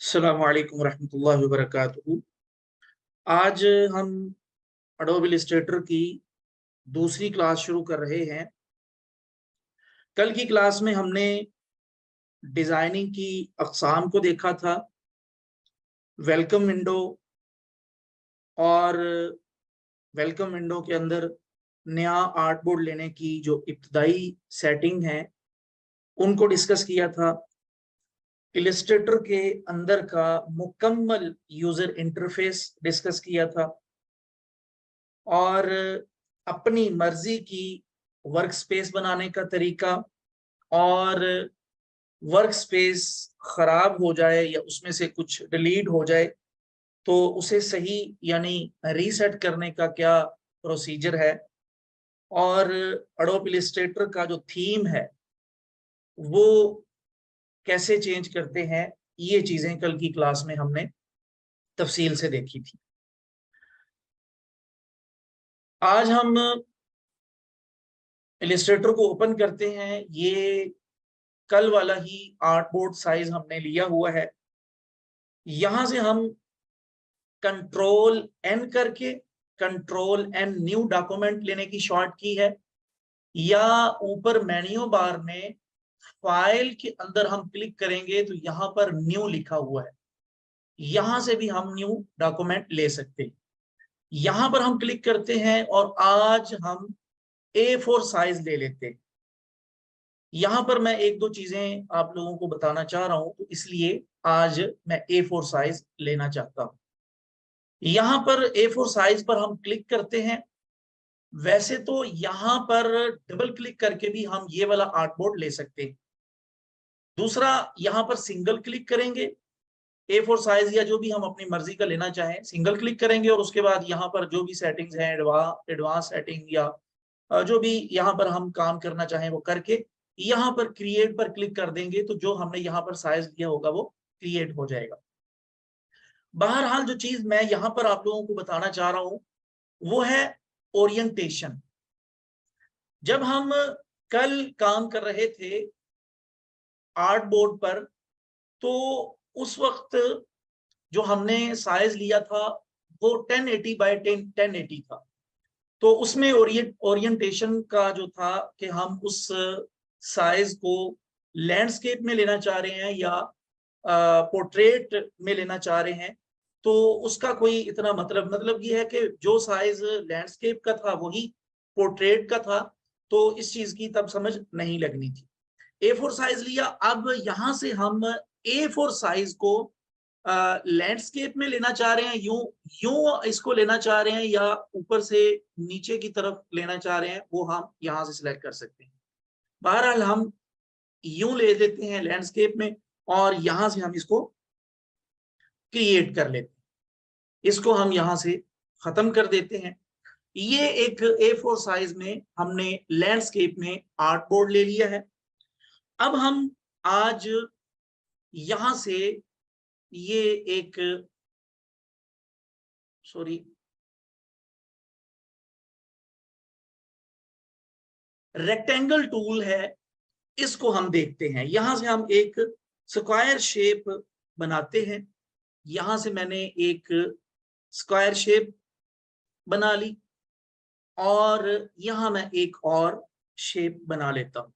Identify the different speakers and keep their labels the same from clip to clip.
Speaker 1: अस्सलामु अलैकुम रहमतुल्लाहि व बरकातुहू। आज हम एडोब इलस्ट्रेटर की दूसरी क्लास शुरू कर रहे हैं। कल की क्लास में हमने डिजाइनिंग की अक़साम को देखा था, वेलकम विंडो और वेलकम विंडो के अंदर नया आर्ट बोर्ड लेने की जो इब्तदाई सेटिंग है उनको डिस्कस किया था। इलस्ट्रेटर के अंदर का मुकम्मल यूजर इंटरफेस डिस्कस किया था और अपनी मर्जी की वर्क स्पेस बनाने का तरीका, और वर्क स्पेस खराब हो जाए या उसमें से कुछ डिलीट हो जाए तो उसे सही यानी रीसेट करने का क्या प्रोसीजर है, और एडोब इलस्ट्रेटर का जो थीम है वो कैसे चेंज करते हैं, ये चीजें कल की क्लास में हमने तफसील से देखी थी। आज हम इलस्ट्रेटर को ओपन करते हैं। ये कल वाला ही आर्ट बोर्ड साइज हमने लिया हुआ है। यहां से हम कंट्रोल एन करके कंट्रोल एन न्यू डॉक्यूमेंट लेने की शॉर्ट की है, या ऊपर मेन्यू बार में फाइल के अंदर हम क्लिक करेंगे तो यहां पर न्यू लिखा हुआ है, यहां से भी हम न्यू डॉक्यूमेंट ले सकते हैं। यहां पर हम क्लिक करते हैं और आज हम A4 साइज ले लेते हैं। यहां पर मैं एक दो चीजें आप लोगों को बताना चाह रहा हूं, तो इसलिए आज मैं A4 साइज लेना चाहता हूं। यहां पर A4 साइज पर हम क्लिक करते हैं। वैसे तो यहां पर डबल क्लिक करके भी हम ये वाला आर्ट बोर्ड ले सकते हैं। दूसरा, यहां पर सिंगल क्लिक करेंगे, A4 साइज या जो भी हम अपनी मर्जी का लेना चाहें सिंगल क्लिक करेंगे, और उसके बाद यहाँ पर जो भी सेटिंग्स हैं एडवांस सेटिंग या जो भी यहाँ पर हम काम करना चाहें वो करके यहाँ पर क्रिएट पर क्लिक कर देंगे तो जो हमने यहाँ पर साइज दिया होगा वो क्रिएट हो जाएगा। बहरहाल जो चीज मैं यहाँ पर आप लोगों को बताना चाह रहा हूं वो है ओरिएंटेशन। जब हम कल काम कर रहे थे आर्ट बोर्ड पर तो उस वक्त जो हमने साइज लिया था वो 1080 बाय 1080 था। तो उसमें ओरिएंटेशन का जो था कि हम उस साइज को लैंडस्केप में लेना चाह रहे हैं या पोर्ट्रेट में लेना चाह रहे हैं, तो उसका कोई इतना मतलब ये है कि जो साइज लैंडस्केप का था वही पोर्ट्रेट का था, तो इस चीज की तब समझ नहीं लगनी थी। A4 साइज लिया। अब यहां से हम A4 साइज को लैंडस्केप में लेना चाह रहे हैं, यूं यूं इसको लेना चाह रहे हैं, या ऊपर से नीचे की तरफ लेना चाह रहे हैं, वो हम यहां से सिलेक्ट कर सकते हैं। बहरहाल हम यूं ले लेते हैं लैंडस्केप में, और यहां से हम इसको क्रिएट कर लेते हैं। इसको हम यहां से खत्म कर देते हैं। ये एक A4 साइज में हमने लैंडस्केप में आर्ट बोर्ड ले लिया है। अब हम आज यहां से ये एक रेक्टेंगल टूल है, इसको हम देखते हैं। यहां से हम एक स्क्वायर शेप बनाते हैं। यहां से मैंने एक स्क्वायर शेप बना ली और यहां मैं एक और शेप बना लेता हूं।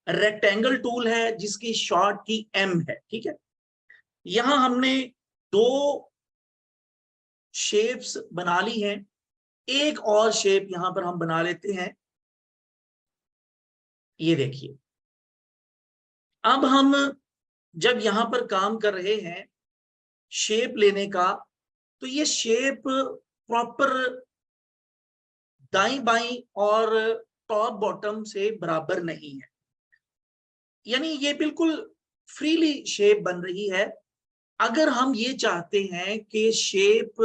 Speaker 1: रेक्टेंगल टूल है जिसकी शॉर्ट की M है, ठीक है। यहां हमने दो शेप्स बना ली हैं। एक और शेप यहां पर हम बना लेते हैं, ये देखिए। अब हम जब यहां पर काम कर रहे हैं शेप लेने का, तो ये शेप प्रॉपर दाईं बाईं और टॉप बॉटम से बराबर नहीं है, यानी ये बिल्कुल फ्रीली शेप बन रही है। अगर हम ये चाहते हैं कि शेप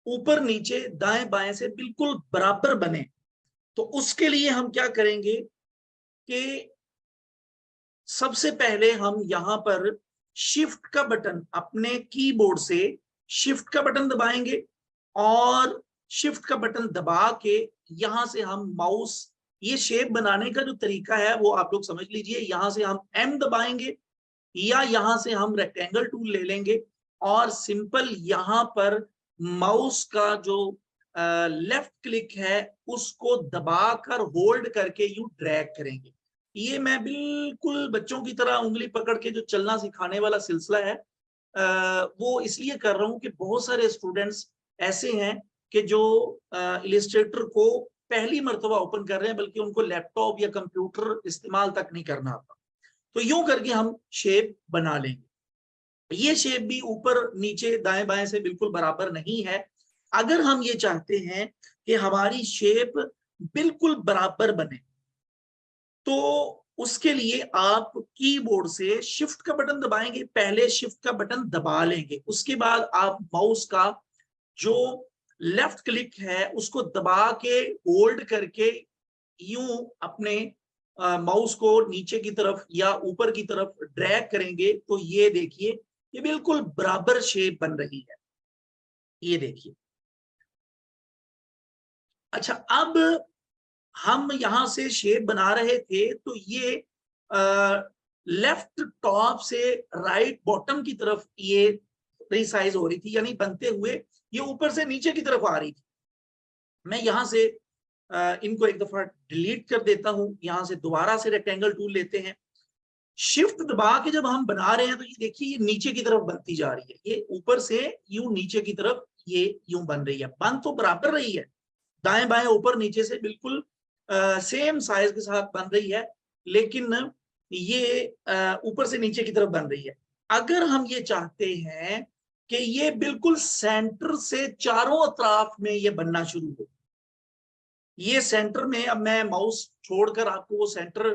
Speaker 1: ऊपर नीचे दाएं बाएं से बिल्कुल बराबर बने, तो उसके लिए हम क्या करेंगे कि सबसे पहले हम यहां पर शिफ्ट का बटन, अपने कीबोर्ड से शिफ्ट का बटन दबाएंगे, और शिफ्ट का बटन दबा के यहां से हम माउस, ये शेप बनाने का जो तरीका है वो आप लोग समझ लीजिए। यहां से हम M दबाएंगे, या यहाँ से हम रेक्टेंगल टूल ले लेंगे और सिंपल यहाँ पर माउस का जो लेफ्ट क्लिक है उसको दबाकर होल्ड करके यूं ड्रैग करेंगे। ये मैं बिल्कुल बच्चों की तरह उंगली पकड़ के जो चलना सिखाने वाला सिलसिला है वो इसलिए कर रहा हूं कि बहुत सारे स्टूडेंट्स ऐसे हैं कि जो इलिस्ट्रेटर को पहली मर्तबा ओपन कर रहे हैं, बल्कि उनको लैपटॉप या कंप्यूटर इस्तेमाल तक नहीं करना आता। तो यूं करके हम शेप बना लेंगे। ये शेप भी ऊपर नीचे दाएं बाएं से बिल्कुल बराबर नहीं है। अगर हम ये चाहते हैं कि हमारी शेप बिल्कुल बराबर बने, तो उसके लिए आप कीबोर्ड से शिफ्ट का बटन दबाएंगे, पहले शिफ्ट का बटन दबा लेंगे, उसके बाद आप माउस का जो लेफ्ट क्लिक है उसको दबा के होल्ड करके यूं अपने माउस को नीचे की तरफ या ऊपर की तरफ ड्रैग करेंगे, तो ये देखिए ये बिल्कुल बराबर शेप बन रही है। ये देखिए। अच्छा, अब हम यहां से शेप बना रहे थे तो ये लेफ्ट टॉप से राइट बॉटम की तरफ ये रिसाइज हो रही थी, यानी बनते हुए ये ऊपर से नीचे की तरफ आ रही थी। मैं यहां से इनको एक दफा डिलीट कर देता हूं, यहां से दोबारा से रेक्टेंगल टूल लेते हैं, शिफ्ट दबा के जब हम बना रहे हैं तो ये देखिए ये नीचे की तरफ बनती जा रही है, ये ऊपर से यूं नीचे की तरफ ये यूं बन रही है। बन तो बराबर रही है, दाएं बाएं ऊपर नीचे से बिल्कुल सेम साइज के साथ बन रही है, लेकिन ये ऊपर से नीचे की तरफ बन रही है। अगर हम ये चाहते हैं कि ये बिल्कुल सेंटर से चारों अतराफ में ये बनना शुरू हो, ये सेंटर में, अब मैं माउस छोड़कर आपको वो सेंटर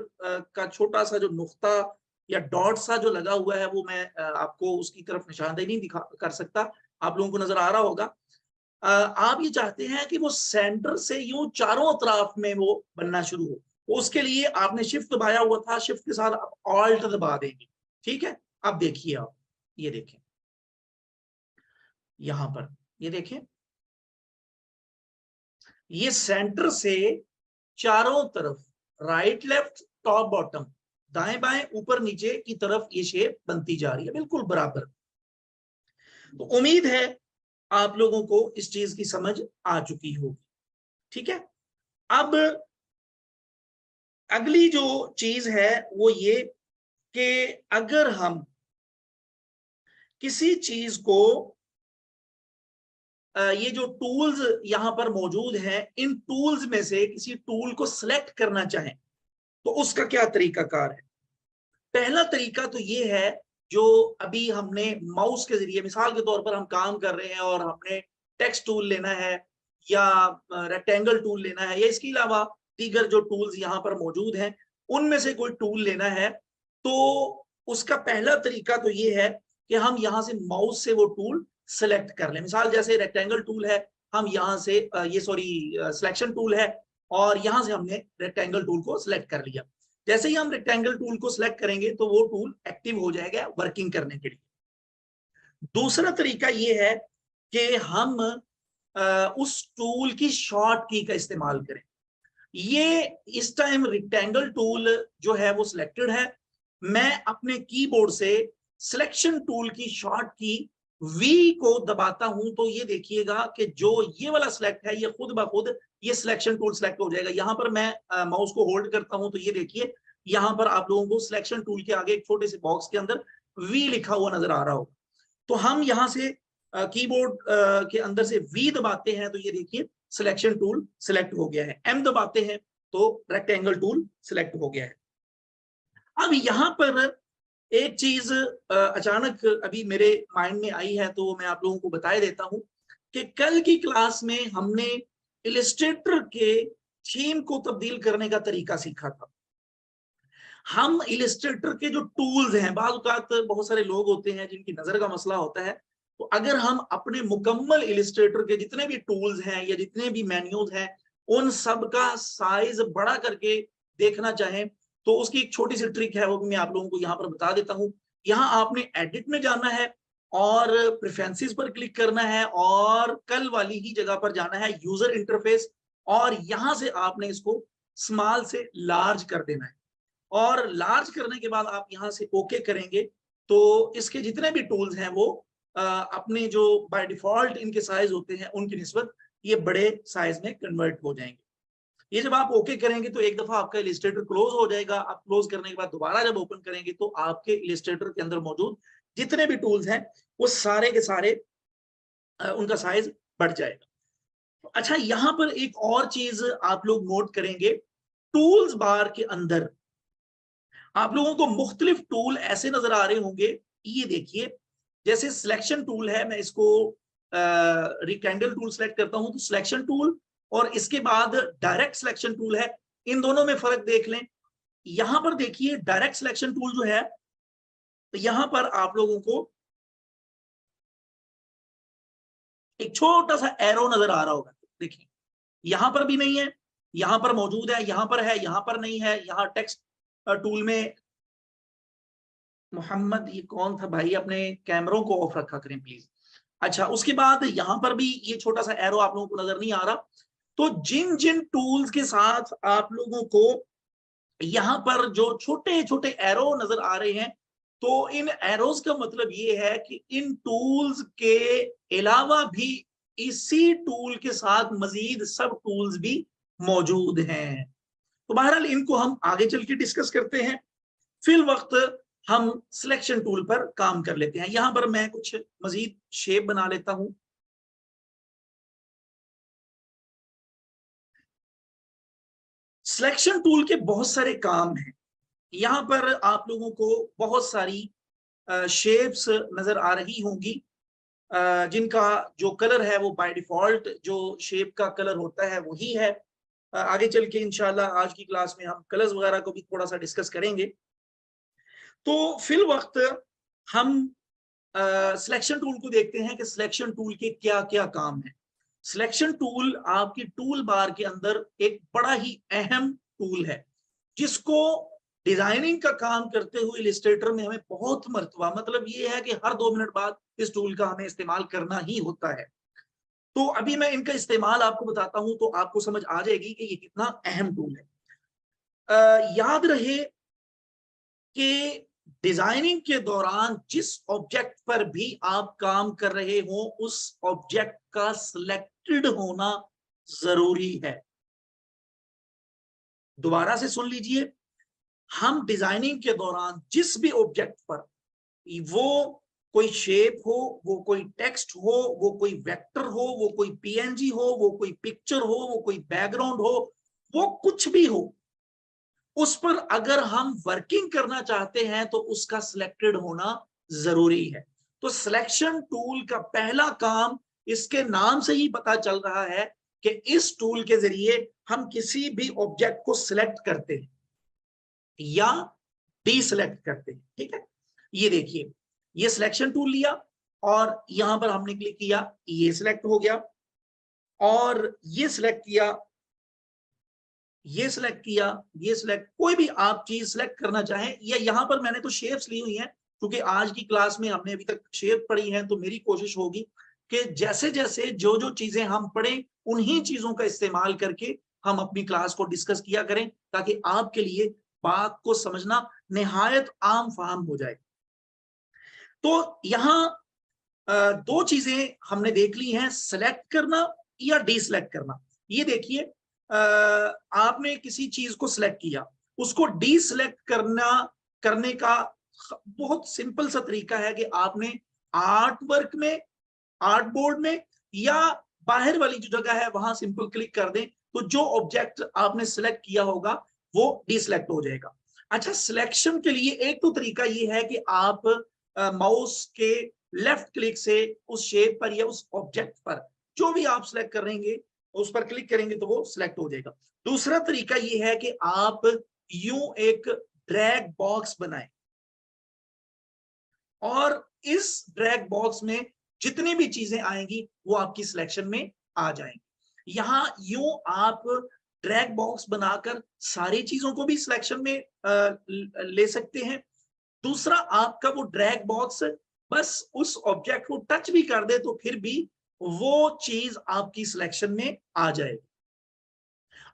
Speaker 1: का छोटा सा जो नुक्ता या डॉट सा जो लगा हुआ है वो मैं आपको उसकी तरफ निशानदेही नहीं दिखा कर सकता, आप लोगों को नजर आ रहा होगा। आप ये चाहते हैं कि वो सेंटर से यूं चारों तरफ में वो बनना शुरू हो, तो उसके लिए आपने शिफ्ट दबाया हुआ था, शिफ्ट के साथ आप ऑल्ट दबा देंगे। ठीक है, अब देखिए आप, ये देखें यहां पर, ये देखें ये सेंटर से चारों तरफ राइट लेफ्ट टॉप बॉटम दाएं बाएं ऊपर नीचे की तरफ ये शेप बनती जा रही है बिल्कुल बराबर। तो उम्मीद है आप लोगों को इस चीज की समझ आ चुकी होगी। ठीक है, अब अगली जो चीज है वो ये कि अगर हम किसी चीज को ये जो टूल्स यहां पर मौजूद हैं, इन टूल्स में से किसी टूल को सिलेक्ट करना चाहें तो उसका क्या तरीकाकार है। पहला तरीका तो ये है, जो अभी हमने माउस के जरिए मिसाल के तौर पर हम काम कर रहे हैं और हमने टेक्स्ट टूल लेना है या रेक्टेंगल टूल लेना है या इसके अलावा दीगर जो टूल्स यहाँ पर मौजूद हैं उनमें से कोई टूल लेना है, तो उसका पहला तरीका तो ये है कि हम यहाँ से माउस से वो टूल सेलेक्ट कर लें। मिसाल जैसे रेक्टेंगल टूल है, हम यहाँ से ये सिलेक्शन टूल है और यहाँ से हमने रेक्टेंगल टूल को सिलेक्ट कर लिया। जैसे ही हम रेक्टेंगल टूल को सिलेक्ट करेंगे तो वो टूल एक्टिव हो जाएगा वर्किंग करने के लिए। दूसरा तरीका ये है कि हम उस टूल की शॉर्ट की का इस्तेमाल करें। ये इस टाइम रेक्टेंगल टूल जो है वो सिलेक्टेड है, मैं अपने कीबोर्ड से सिलेक्शन टूल की शॉर्ट की वी को दबाता हूं तो ये देखिएगा कि जो ये वाला सिलेक्ट है ये खुद ब खुद ये सिलेक्शन टूल सिलेक्ट हो जाएगा। यहां पर मैं माउस को होल्ड करता हूं तो ये देखिए यहां पर आप लोगों को सिलेक्शन टूल के आगे एक छोटे से बॉक्स के अंदर वी लिखा हुआ नजर आ रहा होगा। तो हम यहां से कीबोर्ड के अंदर से वी दबाते हैं तो ये देखिए सिलेक्शन टूल सिलेक्ट हो गया है, एम दबाते हैं तो रेक्टेंगल टूल सिलेक्ट हो गया है। अब यहां पर एक चीज अचानक अभी मेरे माइंड में आई है तो मैं आप लोगों को बताए देता हूं कि कल की क्लास में हमने इलिस्ट्रेटर के थीम को तब्दील करने का तरीका सीखा था। हम इलिस्ट्रेटर के जो टूल्स हैं, बाज़ औक़ात बहुत सारे लोग होते हैं जिनकी नजर का मसला होता है, तो अगर हम अपने मुकम्मल इलिस्ट्रेटर के जितने भी टूल्स हैं या जितने भी मेन्यूज हैं उन सब का साइज बड़ा करके देखना चाहें तो उसकी एक छोटी सी ट्रिक है, वो भी मैं आप लोगों को यहाँ पर बता देता हूँ। यहाँ आपने एडिट में जाना है और प्रेफरेंसेस पर क्लिक करना है और कल वाली ही जगह पर जाना है यूजर इंटरफेस, और यहाँ से आपने इसको स्मॉल से लार्ज कर देना है और लार्ज करने के बाद आप यहाँ से ओके करेंगे तो इसके जितने भी टूल्स हैं वो अपने जो बाय डिफॉल्ट इनके साइज होते हैं उनकी निस्बत ये बड़े साइज में कन्वर्ट हो जाएंगे। ये जब आप ओके करेंगे तो एक दफा आपका इलिस्ट्रेटर क्लोज हो जाएगा। आप क्लोज करने के बाद दोबारा जब ओपन करेंगे तो आपके इलिस्ट्रेटर के अंदर मौजूद जितने भी टूल्स हैं वो सारे के सारे उनका साइज बढ़ जाएगा। अच्छा, यहां पर एक और चीज आप लोग नोट करेंगे, टूल्स बार के अंदर आप लोगों को मुख्तलिफ टूल ऐसे नजर आ रहे होंगे। ये देखिए, जैसे सिलेक्शन टूल है, मैं इसको रिक्टेंगल टूल सेलेक्ट करता हूं तो सिलेक्शन टूल, और इसके बाद डायरेक्ट सिलेक्शन टूल है। इन दोनों में फर्क देख लें। यहां पर देखिए डायरेक्ट सिलेक्शन टूल जो है, तो यहां पर आप लोगों को एक छोटा सा एरो नजर आ रहा होगा। देखिए यहां पर भी नहीं है, यहां पर मौजूद है, यहां पर है, यहां पर नहीं है। यहां टेक्स्ट टूल में मोहम्मद, ये कौन था भाई, अपने कैमरों को ऑफ रखा करें प्लीज। अच्छा, उसके बाद यहां पर भी ये छोटा सा एरो आप लोगों को नजर नहीं आ रहा। तो जिन जिन टूल्स के साथ आप लोगों को यहां पर जो छोटे छोटे एरो नजर आ रहे हैं, तो इन एरोज का मतलब ये है कि इन टूल्स के अलावा भी इसी टूल के साथ मजीद सब टूल्स भी मौजूद हैं। तो बहरहाल इनको हम आगे चल के डिस्कस करते हैं। फिल वक्त हम सिलेक्शन टूल पर काम कर लेते हैं। यहां पर मैं कुछ मजीद शेप बना लेता हूं। सिलेक्शन टूल के बहुत सारे काम हैं। यहां पर आप लोगों को बहुत सारी शेप्स नजर आ रही होंगी, जिनका जो कलर है वो बाय डिफॉल्ट जो शेप का कलर होता है वही है। आगे चल के इंशाल्लाह आज की क्लास में हम कलर्स वगैरह को भी थोड़ा सा डिस्कस करेंगे। तो फिल वक्त हम सिलेक्शन टूल को देखते हैं कि सिलेक्शन टूल के क्या क्या काम है। सिलेक्शन टूल आपकी टूल बार के अंदर एक बड़ा ही अहम टूल है, जिसको डिजाइनिंग का काम करते हुए इलस्ट्रेटर में हमें बहुत मर्तबा, मतलब ये है कि हर 2 मिनट बाद इस टूल का हमें इस्तेमाल करना ही होता है। तो अभी मैं इनका इस्तेमाल आपको बताता हूं तो आपको समझ आ जाएगी कि ये कितना अहम टूल है। याद रहे कि डिजाइनिंग के दौरान जिस ऑब्जेक्ट पर भी आप काम कर रहे हो उस ऑब्जेक्ट का सिलेक्टेड होना जरूरी है। दोबारा से सुन लीजिए, हम डिजाइनिंग के दौरान जिस भी ऑब्जेक्ट पर, वो कोई शेप हो, वो कोई टेक्स्ट हो, वो कोई वेक्टर हो, वो कोई पीएनजी हो, वो कोई पिक्चर हो, वो कोई बैकग्राउंड हो, वो कुछ भी हो, उस पर अगर हम वर्किंग करना चाहते हैं तो उसका सिलेक्टेड होना जरूरी है। तो सिलेक्शन टूल का पहला काम, इसके नाम से ही पता चल रहा है कि इस टूल के जरिए हम किसी भी ऑब्जेक्ट को सिलेक्ट करते हैं या डीसिलेक्ट करते हैं। ठीक है, ये देखिए, ये सिलेक्शन टूल लिया और यहां पर हमने क्लिक किया, ये सिलेक्ट हो गया, और ये सिलेक्ट किया, ये सिलेक्ट किया, ये सिलेक्ट, कोई भी आप चीज सिलेक्ट करना चाहें। या यहां पर मैंने तो शेप्स ली हुई हैं, क्योंकि आज की क्लास में हमने अभी तक शेप पढ़ी है, तो मेरी कोशिश होगी कि जैसे जैसे जो जो चीजें हम पढ़ें उन्हीं चीजों का इस्तेमाल करके हम अपनी क्लास को डिस्कस किया करें, ताकि आपके लिए बात को समझना निहायत आम फाहम हो जाए। तो यहाँ दो चीजें हमने देख ली हैं, सिलेक्ट करना या डीसिलेक्ट करना। ये देखिए, आपने किसी चीज को सिलेक्ट किया, उसको डीसिलेक्ट करने का बहुत सिंपल सा तरीका है कि आपने आर्ट वर्क में, आर्ट बोर्ड में या बाहर वाली जो जगह है वहां सिंपल क्लिक कर दें, तो जो ऑब्जेक्ट आपने सिलेक्ट किया होगा वो डीसिलेक्ट हो जाएगा। अच्छा, सिलेक्शन के लिए एक तो तरीका ये है कि आप माउस के लेफ्ट क्लिक से उस शेप पर या उस ऑब्जेक्ट पर जो भी आप सिलेक्ट करेंगे उस पर क्लिक करेंगे तो वो सिलेक्ट हो जाएगा। दूसरा तरीका ये है कि आप यूं एक ड्रैग बॉक्स बनाएं और इस ड्रैग बॉक्स में जितनी भी चीजें आएंगी वो आपकी सिलेक्शन में आ जाएंगी। यहां यूं आप ड्रैग बॉक्स बनाकर सारी चीजों को भी सिलेक्शन में ले सकते हैं। दूसरा, आपका वो ड्रैग बॉक्स बस उस ऑब्जेक्ट को टच भी कर दे तो फिर भी वो चीज आपकी सिलेक्शन में आ जाएगी।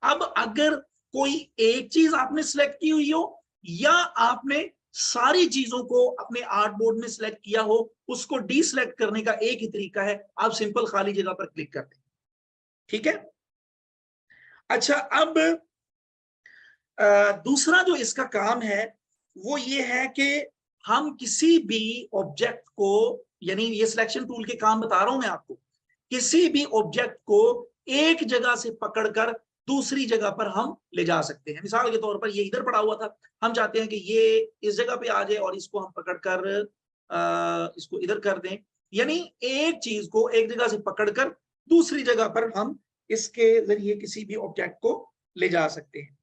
Speaker 1: अब अगर कोई एक चीज आपने सिलेक्ट की हुई हो या आपने सारी चीजों को अपने आर्ट बोर्ड में सिलेक्ट किया हो, उसको डीसिलेक्ट करने का एक ही तरीका है, आप सिंपल खाली जगह पर क्लिक कर दें। ठीक है। अच्छा, अब दूसरा जो इसका काम है वो ये है कि हम किसी भी ऑब्जेक्ट को, यानी ये सिलेक्शन टूल के काम बता रहा हूं मैं आपको, किसी भी ऑब्जेक्ट को एक जगह से पकड़कर दूसरी जगह पर हम ले जा सकते हैं। मिसाल के तौर पर ये इधर पड़ा हुआ था, हम चाहते हैं कि ये इस जगह पे आ जाए और इसको हम पकड़कर इसको इधर कर दें, यानी एक चीज को एक जगह से पकड़कर दूसरी जगह पर हम इसके जरिए किसी भी ऑब्जेक्ट को ले जा सकते हैं।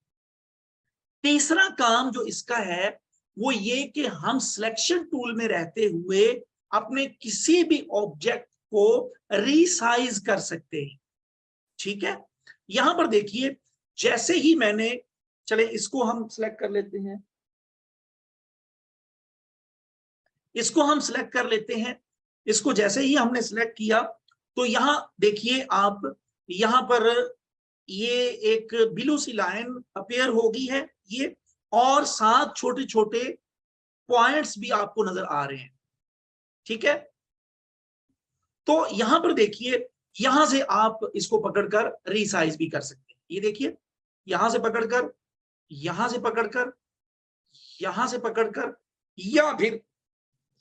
Speaker 1: तीसरा काम जो इसका है वो ये कि हम सिलेक्शन टूल में रहते हुए अपने किसी भी ऑब्जेक्ट को रीसाइज कर सकते हैं। ठीक है, यहां पर देखिए, जैसे ही मैंने, चले इसको हम सिलेक्ट कर लेते हैं, इसको हम सिलेक्ट कर लेते हैं। इसको जैसे ही हमने सिलेक्ट किया तो यहां देखिए आप, यहां पर ये एक ब्लू सी लाइन अपीयर होगी है ये, और साथ छोटे छोटे पॉइंट्स भी आपको नजर आ रहे हैं। ठीक है, तो यहां पर देखिए, यहां से आप इसको पकड़कर रीसाइज भी कर सकते हैं। ये देखिए, यहां से पकड़कर, यहां से पकड़कर, यहां से पकड़कर, या फिर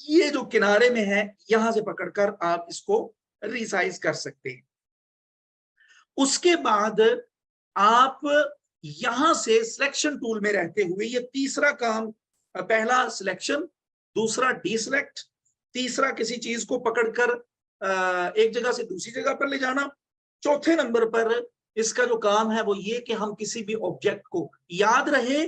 Speaker 1: ये जो किनारे में है यहां से पकड़कर आप इसको रीसाइज कर सकते हैं। उसके बाद आप यहां से सिलेक्शन टूल में रहते हुए, ये तीसरा काम, पहला सिलेक्शन, दूसरा डीसिलेक्ट, तीसरा किसी चीज को पकड़कर एक जगह से दूसरी जगह पर ले जाना, चौथे नंबर पर इसका जो काम है वो ये कि हम किसी भी ऑब्जेक्ट को, याद रहे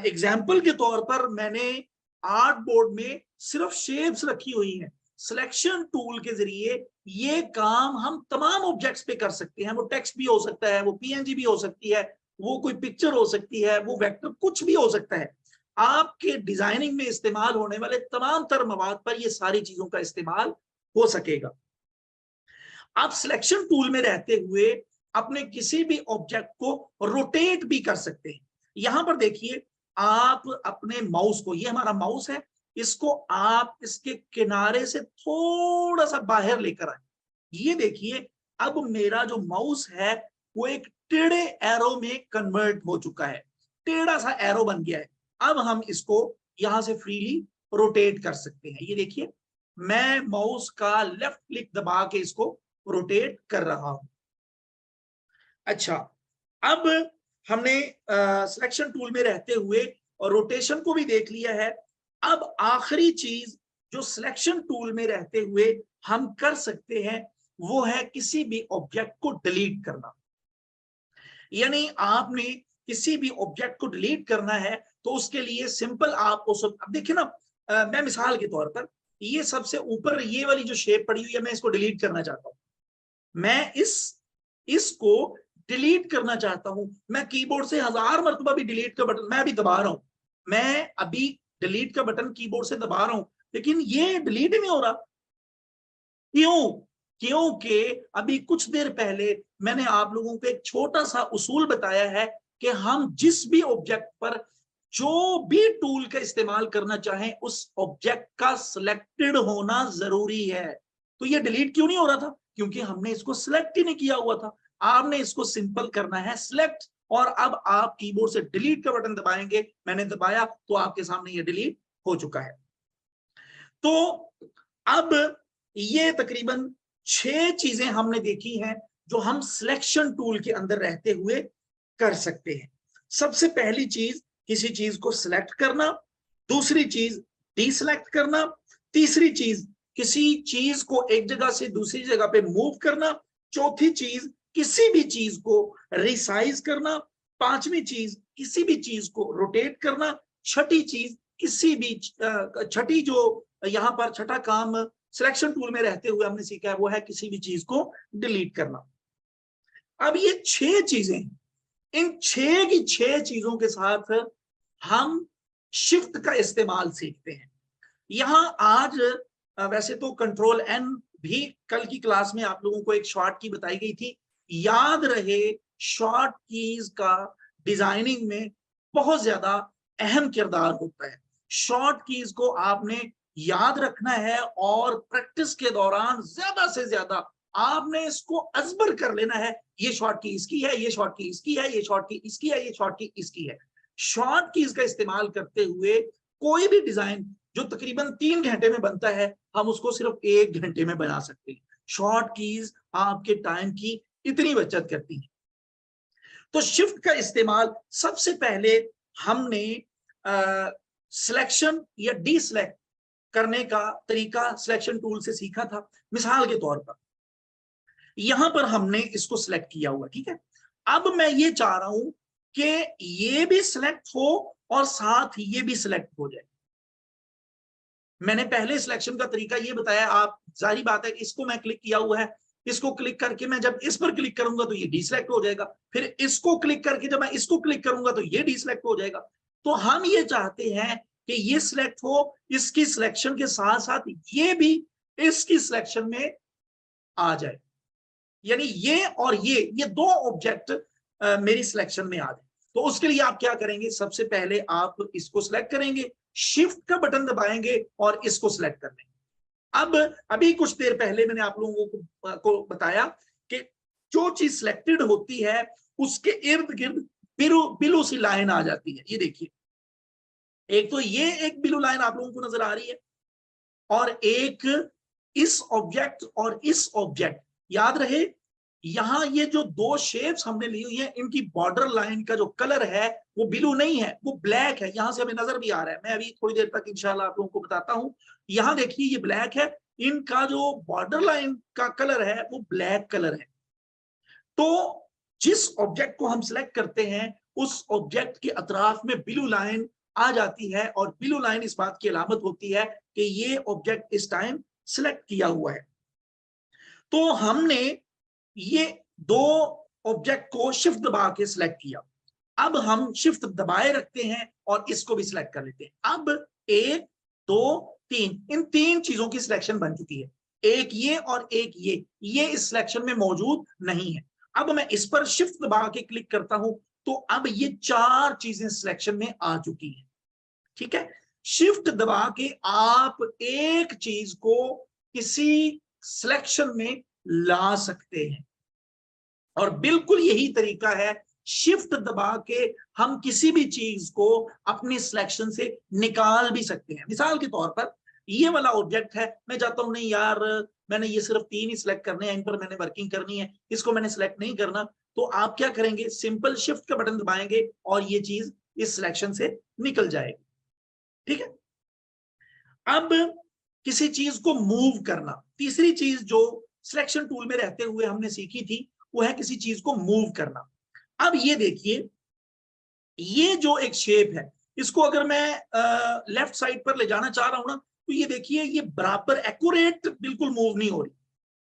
Speaker 1: एग्जाम्पल के तौर पर मैंने आर्ट बोर्ड में सिर्फ शेप्स रखी हुई हैं, सिलेक्शन टूल के जरिए ये काम हम तमाम ऑब्जेक्ट्स पे कर सकते हैं। वो टेक्स्ट भी हो सकता है, वो पीएनजी भी हो सकती है, वो कोई पिक्चर हो सकती है, वो वेक्टर, कुछ भी हो सकता है। आपके डिजाइनिंग में इस्तेमाल होने वाले तमाम तर मवाद पर ये सारी चीजों का इस्तेमाल हो सकेगा। आप सिलेक्शन टूल में रहते हुए अपने किसी भी ऑब्जेक्ट को रोटेट भी कर सकते हैं। यहां पर देखिए, आप अपने माउस को, ये हमारा माउस है, इसको आप इसके किनारे से थोड़ा सा बाहर लेकर आए। ये देखिए, अब मेरा जो माउस है वो एक टेढ़े एरो में कन्वर्ट हो चुका है, टेढ़ा सा एरो बन गया है। अब हम इसको यहां से फ्रीली रोटेट कर सकते हैं। ये देखिए, मैं माउस का लेफ्ट क्लिक दबा के इसको रोटेट कर रहा हूं। अच्छा, अब हमने सिलेक्शन टूल में रहते हुए और रोटेशन को भी देख लिया है। अब आखिरी चीज जो सिलेक्शन टूल में रहते हुए हम कर सकते हैं वो है किसी भी ऑब्जेक्ट को डिलीट करना। यानी आपने किसी भी ऑब्जेक्ट को डिलीट करना है तो उसके लिए सिंपल आप उस, अब देखिए ना, मैं मिसाल के तौर पर ये सबसे ऊपर ये वाली जो शेप पड़ी हुई है, मैं इसको डिलीट करना चाहता हूं। मैं इसको डिलीट करना चाहता हूं। मैं कीबोर्ड से 1000 मरतबा भी डिलीट का बटन मैं अभी दबा रहा हूं, मैं अभी डिलीट का बटन कीबोर्ड से दबा रहा हूं, लेकिन ये डिलीट ही नहीं हो रहा। क्यों? क्योंकि अभी कुछ देर पहले मैंने आप लोगों को एक छोटा सा उसूल बताया है कि हम जिस भी ऑब्जेक्ट पर जो भी टूल का इस्तेमाल करना चाहें उस ऑब्जेक्ट का सिलेक्टेड होना जरूरी है। तो ये डिलीट क्यों नहीं हो रहा था? क्योंकि हमने इसको सिलेक्ट ही नहीं किया हुआ था। आपने इसको सिंपल करना है सिलेक्ट, और अब आप कीबोर्ड से डिलीट का बटन दबाएंगे, मैंने दबाया तो आपके सामने ये डिलीट हो चुका है। तो अब ये तकरीबन 6 चीजें हमने देखी हैं जो हम सिलेक्शन टूल के अंदर रहते हुए कर सकते हैं। सबसे पहली चीज, किसी चीज को सिलेक्ट करना, दूसरी चीज डीसिलेक्ट करना, तीसरी चीज किसी चीज को एक जगह से दूसरी जगह पे मूव करना, चौथी चीज किसी भी चीज को रिसाइज करना, पांचवी चीज किसी भी चीज को रोटेट करना, छठी चीज किसी भी छठी जो यहां पर छठा काम सिलेक्शन टूल में रहते हुए हमने सीखा है वो है किसी भी चीज को डिलीट करना। अब ये 6 चीजें, इन 6 की 6 चीजों के साथ हम शिफ्ट का इस्तेमाल सीखते हैं। यहां आज वैसे तो कंट्रोल एन भी कल की क्लास में आप लोगों को एक शॉर्ट की बताई गई थी। याद रहे, शॉर्ट कीज का डिजाइनिंग में बहुत ज्यादा अहम किरदार होता है। शॉर्ट कीज को आपने याद रखना है और प्रैक्टिस के दौरान ज्यादा से ज्यादा आपने इसको अजबर कर लेना है। ये शॉर्ट की इसकी है, ये शॉर्ट की इसकी है, ये शॉर्ट की इसकी है, ये शॉर्ट की इसकी है। शॉर्ट कीज का इस्तेमाल करते हुए कोई भी डिजाइन जो तकरीबन 3 घंटे में बनता है, हम उसको सिर्फ 1 घंटे में बना सकते हैं। शॉर्ट कीज आपके टाइम की इतनी बचत करती है। तो शिफ्ट का इस्तेमाल सबसे पहले हमने सिलेक्शन या डी सिलेक्ट करने का तरीका सिलेक्शन टूल से सीखा था। मिसाल के तौर पर यहां पर हमने इसको सिलेक्ट किया हुआ, ठीक है। अब मैं ये चाह रहा हूं कि ये भी सिलेक्ट हो और साथ ये भी सिलेक्ट हो जाए। मैंने पहले सिलेक्शन का तरीका ये बताया, आप जाहिर बात है इसको मैं क्लिक किया हुआ है, इसको क्लिक करके मैं जब इस पर क्लिक करूंगा तो ये डीसिलेक्ट हो जाएगा, फिर इसको क्लिक करके जब मैं इसको क्लिक करूंगा तो ये डीसिलेक्ट हो जाएगा। तो हम ये चाहते हैं कि ये सिलेक्ट हो, इसकी सिलेक्शन के साथ साथ ये भी इसकी सिलेक्शन में आ जाए, यानी ये और ये दो ऑब्जेक्ट मेरी सिलेक्शन में आ जाए। तो उसके लिए आप क्या करेंगे, सबसे पहले आप इसको सिलेक्ट करेंगे, शिफ्ट का बटन दबाएंगे और इसको सिलेक्ट कर लेंगे। अब अभी कुछ देर पहले मैंने आप लोगों को बताया कि जो चीज सिलेक्टेड होती है उसके इर्द गिर्द बिलू सी लाइन आ जाती है। ये देखिए, एक तो ये एक बिलू लाइन आप लोगों को नजर आ रही है, और एक इस ऑब्जेक्ट और इस ऑब्जेक्ट, याद रहे यहां ये जो दो शेप्स हमने ली हुई है, इनकी बॉर्डर लाइन का जो कलर है वो ब्लू नहीं है, वो ब्लैक है। यहां से हमें नजर भी आ रहा है, मैं अभी थोड़ी देर तक इंशाल्लाह आप लोगों को बताता हूं। यहां देखिए ये ब्लैक है, इनका जो बॉर्डर लाइन का कलर है वो ब्लैक कलर है। तो जिस ऑब्जेक्ट को हम सिलेक्ट करते हैं उस ऑब्जेक्ट के अतराफ में ब्लू लाइन आ जाती है, और ब्लू लाइन इस बात की अलामत होती है कि ये ऑब्जेक्ट इस टाइम सिलेक्ट किया हुआ है। तो हमने ये दो ऑब्जेक्ट को शिफ्ट दबा के सिलेक्ट किया। अब हम शिफ्ट दबाए रखते हैं और इसको भी सिलेक्ट कर लेते हैं। अब 1 2 3, इन 3 चीजों की सिलेक्शन बन चुकी है। एक ये और एक ये इस सिलेक्शन में मौजूद नहीं है। अब मैं इस पर शिफ्ट दबा के क्लिक करता हूं तो अब ये 4 चीजें सिलेक्शन में आ चुकी हैं, ठीक है। शिफ्ट दबा के आप एक चीज को किसी सिलेक्शन में ला सकते हैं, और बिल्कुल यही तरीका है, शिफ्ट दबा के हम किसी भी चीज को अपनी सिलेक्शन से निकाल भी सकते हैं। मिसाल के तौर पर ये वाला ऑब्जेक्ट है, मैं चाहता हूं नहीं यार मैंने ये सिर्फ 3 ही सिलेक्ट करने हैं, इन पर मैंने वर्किंग करनी है, इसको मैंने सिलेक्ट नहीं करना। तो आप क्या करेंगे, सिंपल शिफ्ट का बटन दबाएंगे और ये चीज इस सिलेक्शन से निकल जाएगी, ठीक है। अब किसी चीज को मूव करना, तीसरी चीज जो सिलेक्शन टूल में रहते हुए हमने सीखी थी वो है किसी चीज को मूव करना। अब ये देखिए, ये जो एक शेप है इसको अगर मैं लेफ्ट साइड पर ले जाना चाह रहा हूं ना, तो ये देखिए ये बराबर एक्यूरेट बिल्कुल मूव नहीं हो रही।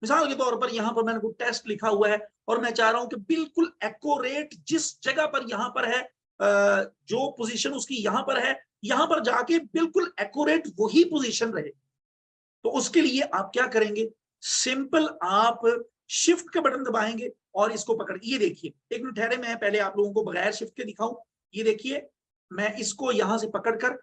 Speaker 1: मिसाल के तौर पर यहां पर मैंने कोई टेस्ट लिखा हुआ है और मैं चाह रहा हूं कि बिल्कुल एक्यूरेट जिस जगह पर यहां पर है, जो पोजीशन उसकी यहां पर है, यहां पर जाके बिल्कुल एक्यूरेट वही पोजीशन रहे। तो उसके लिए आप क्या करेंगे, सिंपल आप शिफ्ट का बटन दबाएंगे और इसको पकड़, ये देखिए एक मिनट ठहरे, मैं पहले आप लोगों को बगैर शिफ्ट के दिखाऊं। ये देखिए मैं इसको यहां से पकड़कर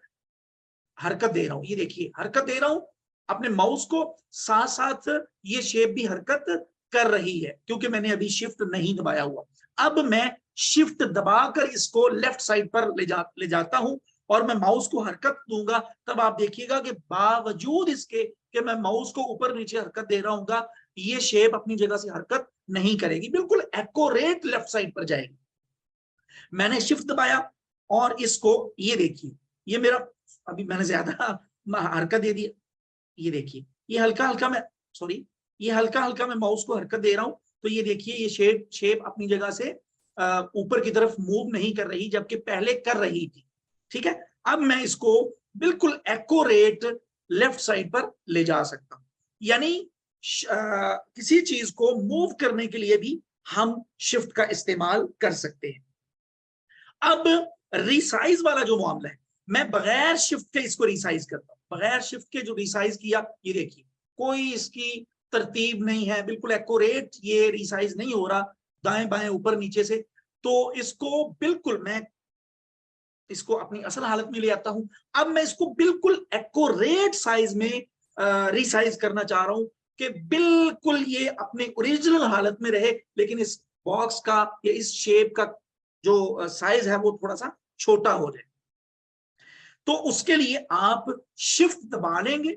Speaker 1: हरकत दे रहा हूं, ये देखिए हरकत दे रहा हूं अपने माउस को, साथ साथ ये शेप भी हरकत कर रही है क्योंकि मैंने अभी शिफ्ट नहीं दबाया हुआ। अब मैं शिफ्ट दबाकर इसको लेफ्ट साइड पर ले जाता हूं और मैं माउस को हरकत दूंगा, तब आप देखिएगा कि बावजूद इसके कि मैं माउस को ऊपर नीचे हरकत दे रहा हूँ, ये शेप अपनी जगह से हरकत नहीं करेगी, बिल्कुल एक्यूरेट लेफ्ट साइड पर जाएगी। मैंने शिफ्ट दबाया और इसको, ये देखिए ये मेरा अभी मैंने ज्यादा हरकत दे दी, ये देखिए ये हल्का हल्का मैं ये हल्का हल्का मैं माउस को हरकत दे रहा हूं, तो ये देखिए ये शेप अपनी जगह से ऊपर की तरफ मूव नहीं कर रही, जबकि पहले कर रही थी, ठीक है। अब मैं इसको बिल्कुल एक्यूरेट लेफ्ट साइड पर ले जा सकता हूं। यानी किसी चीज को मूव करने के लिए भी हम शिफ्ट का इस्तेमाल कर सकते हैं। अब रिसाइज वाला जो मामला है, मैं बगैर शिफ्ट के इसको रिसाइज करता हूं। बगैर शिफ्ट के जो रिसाइज किया, ये देखिए कोई इसकी तरतीब नहीं है, बिल्कुल एक्यूरेट ये रिसाइज नहीं हो रहा दाएं बाएं ऊपर नीचे से। तो इसको बिल्कुल मैं इसको अपनी असल हालत में ले आता हूं। अब मैं इसको बिल्कुल एक्यूरेट साइज में रिसाइज करना चाह रहा हूं कि बिल्कुल ये अपने ओरिजिनल हालत में रहे, लेकिन इस बॉक्स का या इस शेप का जो साइज है वो थोड़ा सा छोटा हो जाए। तो उसके लिए आप शिफ्ट दबा लेंगे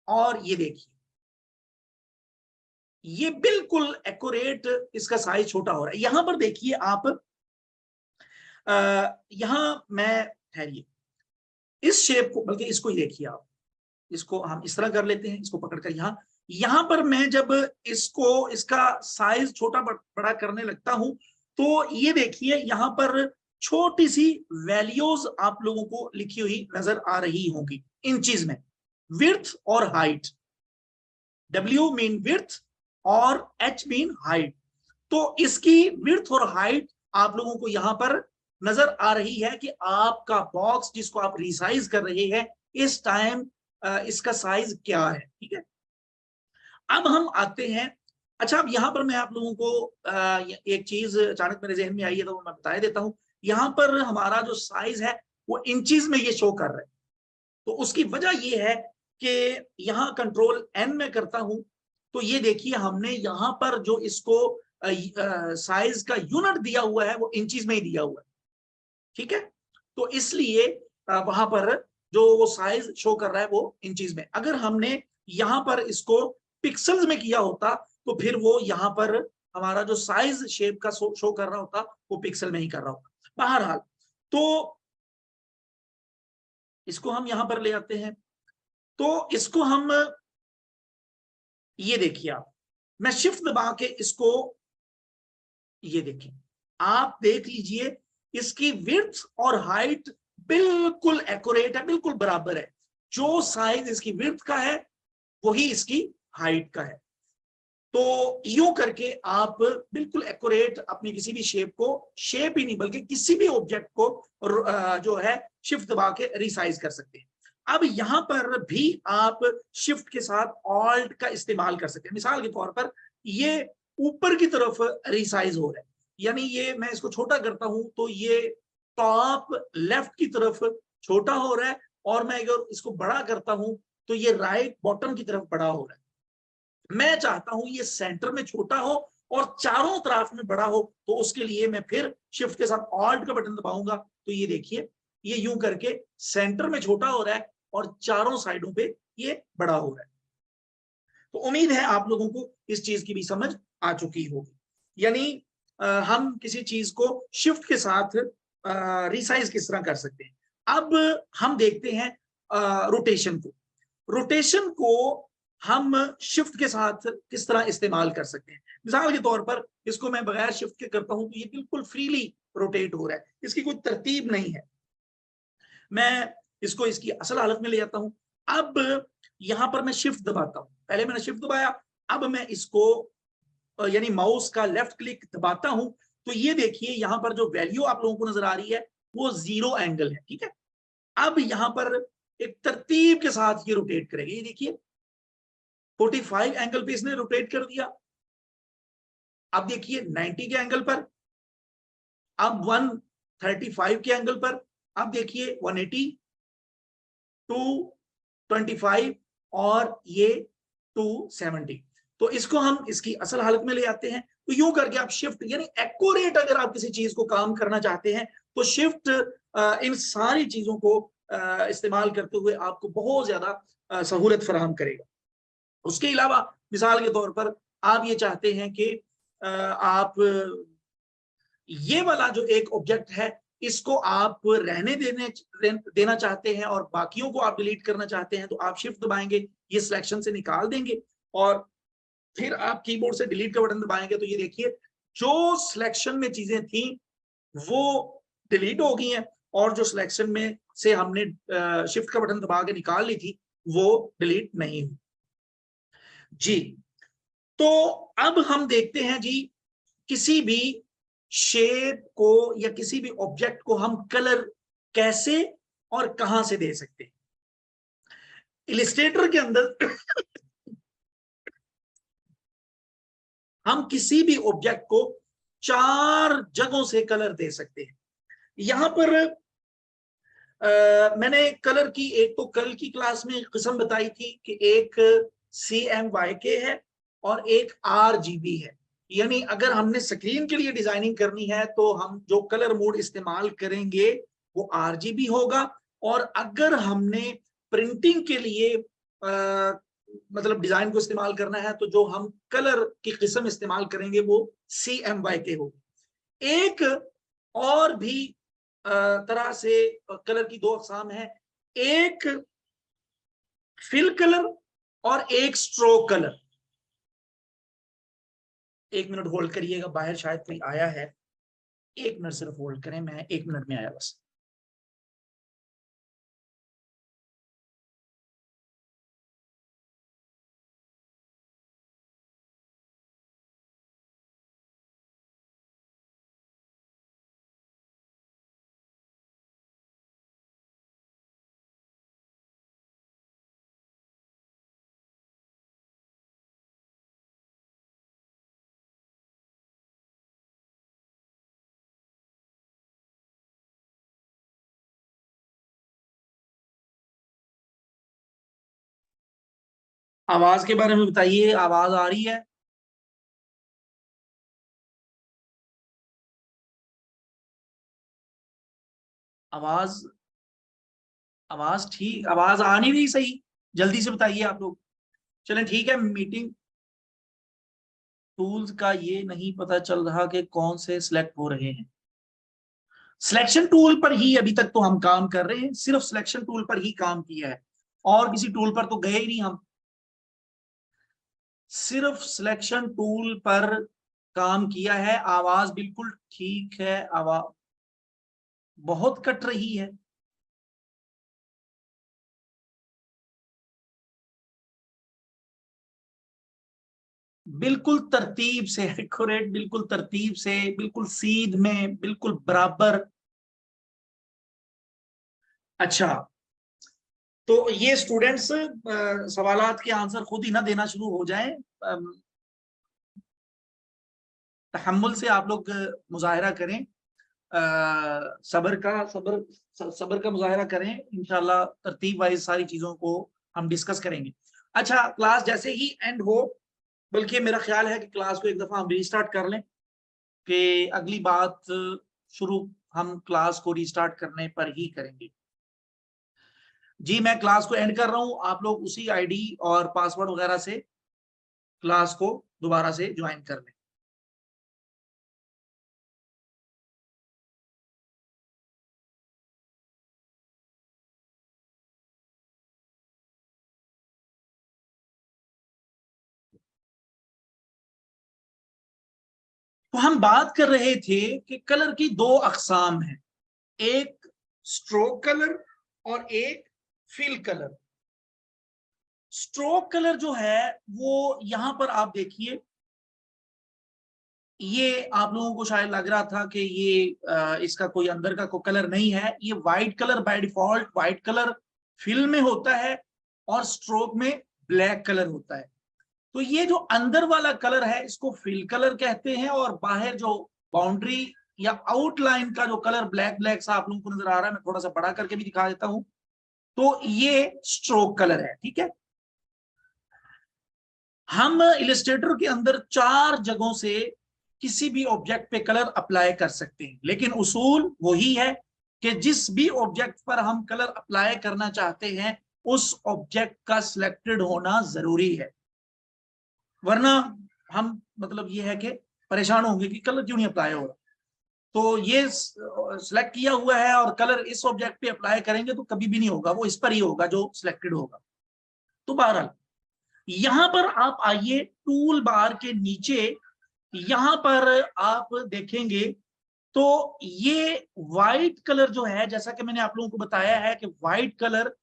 Speaker 1: और ये देखिए ये बिल्कुल एक्यूरेट इसका साइज छोटा हो रहा है। यहां पर देखिए आप, यहां मैं ठहरिए, इस शेप को, बल्कि इसको ही देखिए आप, इसको हम इस तरह कर लेते हैं, इसको पकड़कर यहां यहां पर मैं जब इसको इसका साइज छोटा बड़ा करने लगता हूं तो ये देखिए यहां पर छोटी सी वैल्यूज आप लोगों को लिखी हुई नजर आ रही होंगी इंचीज में, विड्थ और हाइट। W मीन विड्थ और H मीन हाइट। तो इसकी विड्थ और हाइट आप लोगों को यहां पर नजर आ रही है कि आपका बॉक्स जिसको आप रिसाइज कर रहे हैं इस टाइम इसका साइज क्या है। ठीक है, अब हम आते हैं, अच्छा अब यहां पर मैं आप लोगों को एक चीज अचानक मेरे जहन में आई है तो मैं बता देता हूं। यहां पर हमारा जो साइज है वो इंचीज में ये शो कर रहा है, तो उसकी वजह ये है कि यहां कंट्रोल N में करता हूं तो ये देखिए हमने यहां पर जो इसको साइज का यूनिट दिया हुआ है वो इंचीज में ही दिया हुआ है। ठीक है, तो इसलिए वहां पर जो वो साइज शो कर रहा है वो इंचीज में। अगर हमने यहां पर इसको पिक्सल्स में किया होता तो फिर वो यहां पर हमारा जो साइज शेप का शो कर रहा होता वो पिक्सल में ही कर रहा होता। बहरहाल तो इसको हम यहां पर ले आते हैं, तो इसको हम, ये देखिए आप, मैं शिफ्ट दबा के इसको, ये देखिए आप देख लीजिए इसकी विड्थ और हाइट बिल्कुल एक्यूरेट है, बिल्कुल बराबर है। जो साइज इसकी विड्थ का है वही इसकी हाइट का है। तो यूं करके आप बिल्कुल एक्यूरेट अपनी किसी भी शेप को, शेप ही नहीं बल्कि किसी भी ऑब्जेक्ट को जो है शिफ्ट दबा के रिसाइज कर सकते हैं। अब यहां पर भी आप शिफ्ट के साथ ऑल्ट का इस्तेमाल कर सकते हैं। मिसाल के तौर पर ये ऊपर की तरफ रिसाइज हो रहा है, यानी ये मैं इसको छोटा करता हूं तो ये टॉप लेफ्ट की तरफ छोटा हो रहा है, और मैं अगर इसको बड़ा करता हूं तो ये राइट बॉटम की तरफ बड़ा हो रहा है। मैं चाहता हूं ये सेंटर में छोटा हो और चारों तरफ में बड़ा हो, तो उसके लिए मैं फिर शिफ्ट के साथ ऑल्ट का बटन दबाऊंगा तो ये देखिए ये यूं करके सेंटर में छोटा हो रहा है और चारों साइडों पे ये बड़ा हो रहा है। तो उम्मीद है आप लोगों को इस चीज की भी समझ आ चुकी होगी। यानी हम किसी चीज को शिफ्ट के साथ रिसाइज किस तरह कर सकते हैं। अब हम देखते हैं रोटेशन को। रोटेशन को हम शिफ्ट के साथ किस तरह इस्तेमाल कर सकते हैं। मिसाल के तौर पर इसको मैं बगैर शिफ्ट के करता हूं तो ये बिल्कुल फ्रीली रोटेट हो रहा है, इसकी कोई तरतीब नहीं है। मैं इसको इसकी असल हालत में ले आता हूं। अब यहां पर मैं शिफ्ट दबाता हूं, पहले मैंने शिफ्ट दबाया, अब मैं इसको यानी माउस का लेफ्ट क्लिक दबाता हूं तो ये देखिए यहां पर जो वैल्यू आप लोगों को नजर आ रही है वो 0 एंगल है। ठीक है, अब यहां पर एक तरतीब के साथ ये रोटेट करेगा। ये देखिए 45 एंगल पे इसने रोटेट कर दिया। अब देखिए 90 के एंगल पर, अब 135 के एंगल पर, अब देखिए 180, 225 और ये 270। तो इसको हम इसकी असल हालत में ले आते हैं। तो यूं करके आप शिफ्ट, यानी एक्यूरेट अगर आप किसी चीज को काम करना चाहते हैं तो शिफ्ट इन सारी चीजों को इस्तेमाल करते हुए आपको बहुत ज्यादा सहूलत फराहम करेगा। उसके अलावा मिसाल के तौर पर आप ये चाहते हैं कि आप ये वाला जो एक ऑब्जेक्ट है इसको आप रहने देना चाहते हैं और बाकियों को आप डिलीट करना चाहते हैं, तो आप शिफ्ट दबाएंगे, ये सिलेक्शन से निकाल देंगे और फिर आप कीबोर्ड से डिलीट का बटन दबाएंगे तो ये देखिए जो सिलेक्शन में चीजें थी वो डिलीट हो गई हैं और जो सिलेक्शन में से हमने शिफ्ट का बटन दबा के निकाल ली थी वो डिलीट नहीं हुई जी। तो अब हम देखते हैं जी, किसी भी शेप को या किसी भी ऑब्जेक्ट को हम कलर कैसे और कहां से दे सकते हैं। इलिस्ट्रेटर के अंदर हम किसी भी ऑब्जेक्ट को 4 जगहों से कलर दे सकते हैं। यहां पर मैंने कलर की एक तो कल की क्लास में किस्म बताई थी कि एक CMYK है और एक RGB है। यानी अगर हमने स्क्रीन के लिए डिजाइनिंग करनी है तो हम जो कलर मोड इस्तेमाल करेंगे वो RGB होगा, और अगर हमने प्रिंटिंग के लिए मतलब डिजाइन को इस्तेमाल करना है तो जो हम कलर की किस्म इस्तेमाल करेंगे वो CMYK होगी। एक और भी तरह से कलर की दो अकसाम है, एक फिल कलर और एक स्ट्रोक कलर। एक मिनट होल्ड करिएगा, बाहर शायद कोई आया है, एक मिनट सिर्फ होल्ड करें, मैं 1 मिनट में आया बस। आवाज के बारे में बताइए, आवाज आ रही है? आवाज आवाज ठीक, आवाज आ नहीं रही सही, जल्दी से बताइए आप लोग। चलें ठीक है। मीटिंग टूल्स का ये नहीं पता चल रहा कि कौन से सिलेक्ट हो रहे हैं। सिलेक्शन टूल पर ही अभी तक तो हम काम कर रहे हैं, सिर्फ सिलेक्शन टूल पर ही काम किया है, और किसी टूल पर तो गए ही नहीं हम। सिर्फ सिलेक्शन टूल पर काम किया है। आवाज बिल्कुल ठीक है, आवाज बहुत कट रही है। बिल्कुल तरतीब से एक्यूरेट, बिल्कुल तरतीब से, बिल्कुल सीध में, बिल्कुल बराबर। अच्छा, तो ये स्टूडेंट्स सवालात के आंसर खुद ही ना देना शुरू हो जाएं। तहम्मुल से आप लोग मुजाहिरा करें, सबर का मुजाहिरा करें। इंशाल्लाह तरतीब वाइज सारी चीजों को हम डिस्कस करेंगे। अच्छा, क्लास जैसे ही एंड हो, बल्कि मेरा ख्याल है कि क्लास को एक दफा हम रीस्टार्ट कर लें, कि अगली बात शुरू हम क्लास को रीस्टार्ट करने पर ही करेंगे। जी, मैं क्लास को एंड कर रहा हूं, आप लोग उसी आईडी और पासवर्ड वगैरह से क्लास को दोबारा से ज्वाइन कर लें। तो हम बात कर रहे थे कि कलर की दो अकसाम है, एक स्ट्रोक कलर और एक फिल कलर। स्ट्रोक कलर जो है वो यहां पर आप देखिए, ये आप लोगों को शायद लग रहा था कि ये इसका कोई अंदर का कोई कलर नहीं है। ये white colour by default white colour fill में होता है और स्ट्रोक में ब्लैक कलर होता है। तो ये जो अंदर वाला कलर है इसको फिल कलर कहते हैं, और बाहर जो बाउंड्री या आउटलाइन का जो कलर ब्लैक ब्लैक सा आप लोगों को नजर आ रहा है, मैं थोड़ा सा बड़ा करके भी दिखा देता हूं, तो ये स्ट्रोक कलर है। ठीक है, हम इलस्ट्रेटर के अंदर 4 जगहों से किसी भी ऑब्जेक्ट पे कलर अप्लाई कर सकते हैं, लेकिन उसूल वही है कि जिस भी ऑब्जेक्ट पर हम कलर अप्लाई करना चाहते हैं उस ऑब्जेक्ट का सिलेक्टेड होना जरूरी है, वरना हम मतलब ये है कि परेशान होंगे कि कलर क्यों नहीं अप्लाई हो रहा। तो ये सिलेक्ट किया हुआ है और कलर इस ऑब्जेक्ट पे अप्लाई करेंगे तो कभी भी नहीं होगा, वो इस पर ही होगा जो सिलेक्टेड होगा। तो बहरहाल यहां पर आप आइए, टूल बार के नीचे यहां पर आप देखेंगे तो ये व्हाइट कलर जो है, जैसा कि मैंने आप लोगों को बताया है कि white colour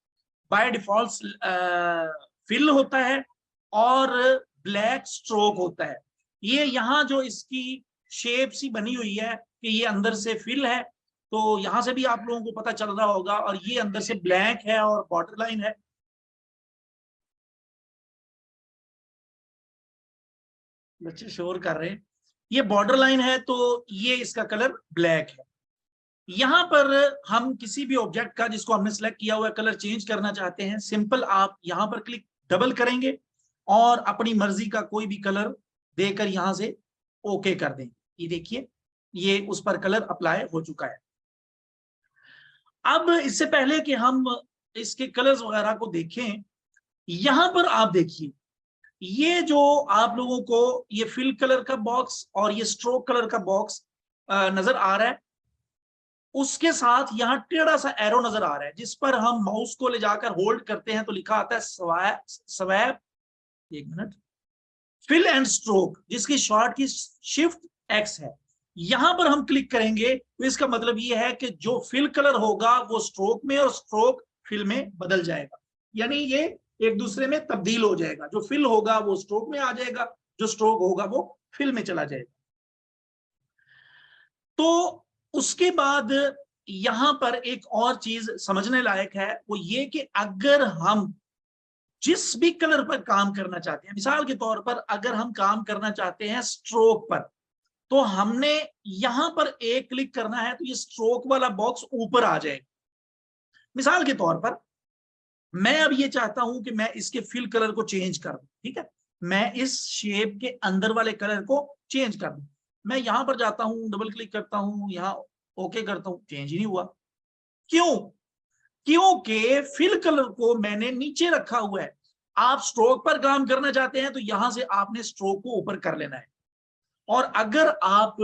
Speaker 1: by default fill होता है और ब्लैक स्ट्रोक होता है। ये यहाँ जो इसकी शेप सी बनी हुई है कि ये अंदर से फिल है, तो यहां से भी आप लोगों को पता चल रहा होगा, और ये अंदर से ब्लैक है और बॉर्डर लाइन है। बच्चे शोर कर रहे हैं। ये बॉर्डर लाइन है तो ये इसका कलर ब्लैक है। यहां पर हम किसी भी ऑब्जेक्ट का जिसको हमने सिलेक्ट किया हुआ कलर चेंज करना चाहते हैं, सिंपल आप यहां पर क्लिक डबल करेंगे और अपनी मर्जी का कोई भी कलर देकर यहां से ओके कर देंगे। ये देखिए ये उस पर कलर अप्लाई हो चुका है। अब इससे पहले कि हम इसके कलर्स वगैरह को देखें, यहां पर आप देखिए ये जो आप लोगों को ये फिल कलर का बॉक्स और ये स्ट्रोक कलर का बॉक्स नजर आ रहा है, उसके साथ यहां टेढ़ा सा एरो नजर आ रहा है जिस पर हम माउस को ले जाकर होल्ड करते हैं तो लिखा आता है स्वैप, एक मिनट, फिल एंड स्ट्रोक, जिसकी शॉर्ट की शिफ्ट एक्स है। यहां पर हम क्लिक करेंगे तो इसका मतलब ये है कि जो फिल कलर होगा वो स्ट्रोक में और स्ट्रोक फिल में बदल जाएगा, यानी ये एक दूसरे में तब्दील हो जाएगा। जो फिल होगा वो स्ट्रोक में आ जाएगा, जो स्ट्रोक होगा वो फिल में चला जाएगा। तो उसके बाद यहां पर एक और चीज समझने लायक है, वो ये कि अगर हम जिस भी कलर पर काम करना चाहते हैं, मिसाल के तौर पर अगर हम काम करना चाहते हैं स्ट्रोक पर, तो हमने यहां पर एक क्लिक करना है तो ये स्ट्रोक वाला बॉक्स ऊपर आ जाएगा। मिसाल के तौर पर मैं अब ये चाहता हूं कि मैं इसके फिल कलर को चेंज कर दूं, ठीक है, मैं इस शेप के अंदर वाले कलर को चेंज कर दूं। मैं यहां पर जाता हूं, डबल क्लिक करता हूं, यहां ओके करता हूं, चेंज ही नहीं हुआ। क्यों? क्योंकि फिल कलर को मैंने नीचे रखा हुआ है। आप स्ट्रोक पर काम करना चाहते हैं तो यहां से आपने स्ट्रोक को ऊपर कर लेना है, और अगर आप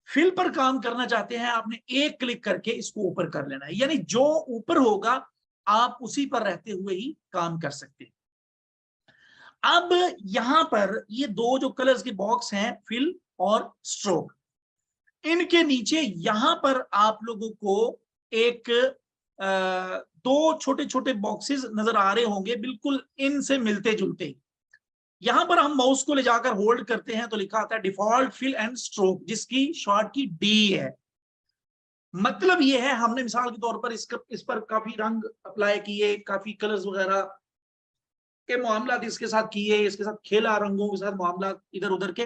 Speaker 1: फिल पर काम करना चाहते हैं आपने एक क्लिक करके इसको ऊपर कर लेना है, यानी जो ऊपर होगा आप उसी पर रहते हुए ही काम कर सकते हैं। अब यहां पर ये दो जो कलर्स के बॉक्स हैं फिल और स्ट्रोक, इनके नीचे यहां पर आप लोगों को एक दो छोटे छोटे बॉक्सेस नजर आ रहे होंगे, बिल्कुल इनसे मिलते जुलते। यहां पर हम माउस को ले जाकर होल्ड करते हैं तो लिखा आता है डिफॉल्ट फिल एंड स्ट्रोक, जिसकी शॉर्ट की डी है। मतलब ये है हमने मिसाल के तौर पर इस पर काफी रंग अप्लाई किए, काफी कलर्स वगैरह के मामला इसके साथ किए, इसके साथ खेला, रंगों के साथ मामला इधर उधर के,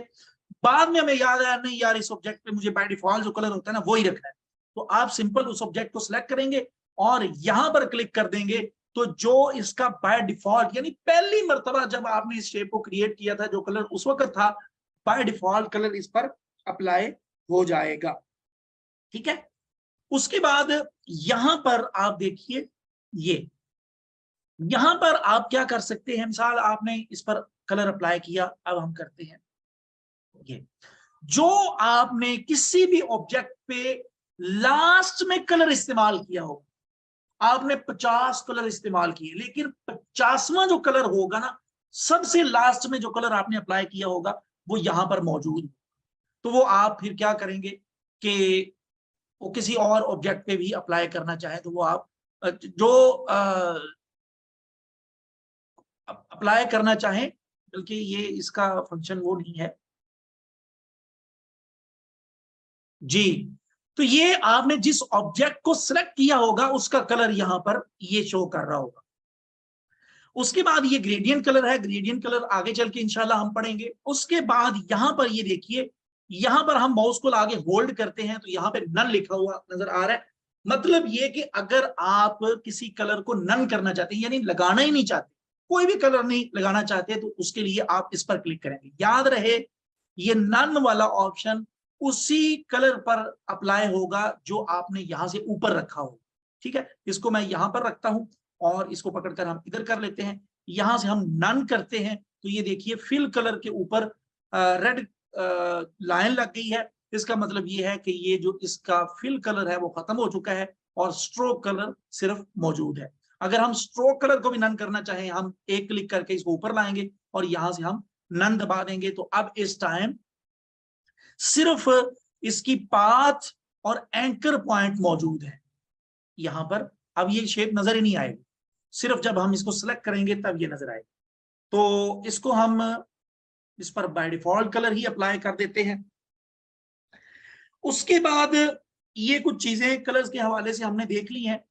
Speaker 1: बाद में हमें याद आया नहीं यार इस ऑब्जेक्ट पे मुझे बाय डिफॉल्ट जो कलर होता है ना वही रखना है, तो आप सिंपल उस ऑब्जेक्ट को सिलेक्ट करेंगे और यहां पर क्लिक कर देंगे तो जो इसका बाय डिफॉल्ट, यानी पहली मर्तबा जब आपने इस शेप को क्रिएट किया था जो कलर उस वक्त था, बाय डिफॉल्ट कलर इस पर अप्लाई हो जाएगा। ठीक है, उसके बाद यहां पर आप देखिए ये, यहां पर आप क्या कर सकते हैं, मिसाल आपने इस पर कलर अप्लाई किया, अब हम करते हैं ये, जो आपने किसी भी ऑब्जेक्ट पे लास्ट में कलर इस्तेमाल किया हो, आपने 50 कलर इस्तेमाल किए लेकिन 50वां जो कलर होगा ना, सबसे लास्ट में जो कलर आपने अप्लाई किया होगा वो यहां पर मौजूद, तो वो आप फिर क्या करेंगे कि वो किसी और ऑब्जेक्ट पे भी अप्लाई करना चाहे तो वो आप जो अप्लाई करना चाहें, बल्कि ये इसका फंक्शन वो नहीं है जी। तो ये आपने जिस ऑब्जेक्ट को सिलेक्ट किया होगा उसका कलर यहां पर ये शो कर रहा होगा। उसके बाद ये ग्रेडियंट कलर है, ग्रेडियंट कलर आगे चल के इंशाल्लाह हम पढ़ेंगे। उसके बाद यहां पर ये देखिए, यहां पर हम माउस को आगे होल्ड करते हैं तो यहां पे नन लिखा हुआ नजर आ रहा है। मतलब ये कि अगर आप किसी कलर को नन करना चाहते हैं, यानी लगाना ही नहीं चाहते, कोई भी कलर नहीं लगाना चाहते, तो उसके लिए आप इस पर क्लिक करेंगे। याद रहे ये नन वाला ऑप्शन उसी कलर पर अप्लाई होगा जो आपने यहां से ऊपर रखा हो। ठीक है, इसको मैं यहां पर रखता हूं और इसको पकड़कर हम इधर कर लेते हैं। यहां से हम नन करते हैं तो ये देखिए फिल कलर के ऊपर रेड लाइन लग गई है। इसका मतलब ये है कि ये जो इसका फिल कलर है वो खत्म हो चुका है और स्ट्रोक कलर सिर्फ मौजूद है। अगर हम स्ट्रोक कलर को भी नन करना चाहें, हम एक क्लिक करके इसको ऊपर लाएंगे और यहां से हम नन दबा देंगे, तो अब इस टाइम सिर्फ इसकी पाथ और एंकर पॉइंट मौजूद है यहां पर। अब ये शेप नजर ही नहीं आएगी, सिर्फ जब हम इसको सिलेक्ट करेंगे तब ये नजर आएगी। तो इसको हम इस पर by default colour he apply कर देते हैं। उसके बाद ये कुछ चीजें कलर्स के हवाले से हमने देख ली हैं।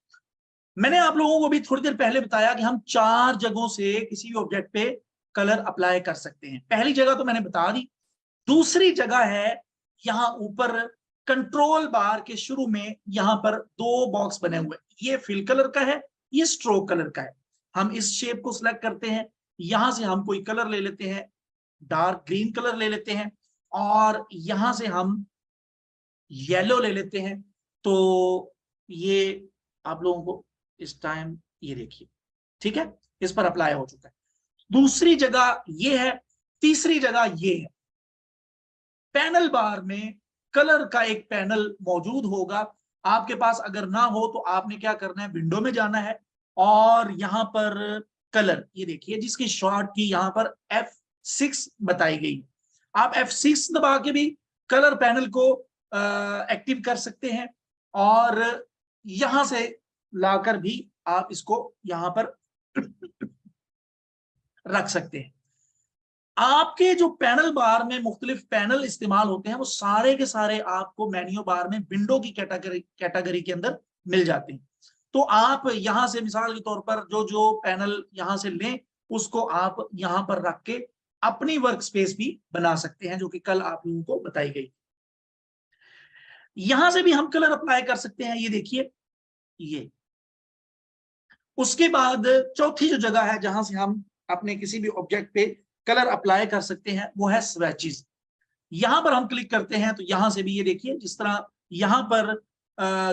Speaker 1: मैंने आप लोगों को भी थोड़ी देर पहले बताया कि हम 4 जगहों से किसी भी ऑब्जेक्ट पे कलर अप्लाई कर सकते हैं। पहली जगह तो मैंने बता दी, दूसरी जगह है यहां ऊपर कंट्रोल बार के शुरू में यहां पर दो बॉक्स बने हुए, ये फिल कलर का है, ये स्ट्रोक कलर का है। हम इस शेप को सिलेक्ट करते हैं, यहां से हम कोई कलर ले लेते हैं, डार्क ग्रीन कलर ले लेते हैं, और यहां से हम येलो ले लेते हैं। तो ये आप लोगों को इस टाइम ये देखिए, ठीक है, इस पर अप्लाई हो चुका है। दूसरी जगह ये है, तीसरी जगह ये है। पैनल बार में कलर का एक पैनल मौजूद होगा, आपके पास अगर ना हो तो आपने क्या करना है, विंडो में जाना है और यहां पर कलर, ये देखिए जिसकी शॉर्ट की यहां पर F6 बताई गई है, आप F6 दबा के भी कलर पैनल को एक्टिव कर सकते हैं, और यहां से लाकर भी आप इसको यहां पर रख सकते हैं। आपके जो पैनल बार में मुख्तलिफ पैनल इस्तेमाल होते हैं, वो सारे के सारे आपको मेन्यू बार में विंडो की कैटेगरी के अंदर मिल जाते हैं। तो आप यहां से मिसाल के तौर पर जो जो पैनल यहां से लें, उसको आप यहां पर रख के अपनी वर्क स्पेस भी बना सकते हैं, जो कि कल आप लोगों को बताई गई। यहां से भी हम कलर अप्लाई कर सकते हैं, ये देखिए ये। उसके बाद चौथी जो जगह है जहां से हम अपने किसी भी ऑब्जेक्ट पे कलर अप्लाई कर सकते हैं, वो है स्वेचेस। यहां पर हम क्लिक करते हैं तो यहां से भी ये देखिए, जिस तरह यहां पर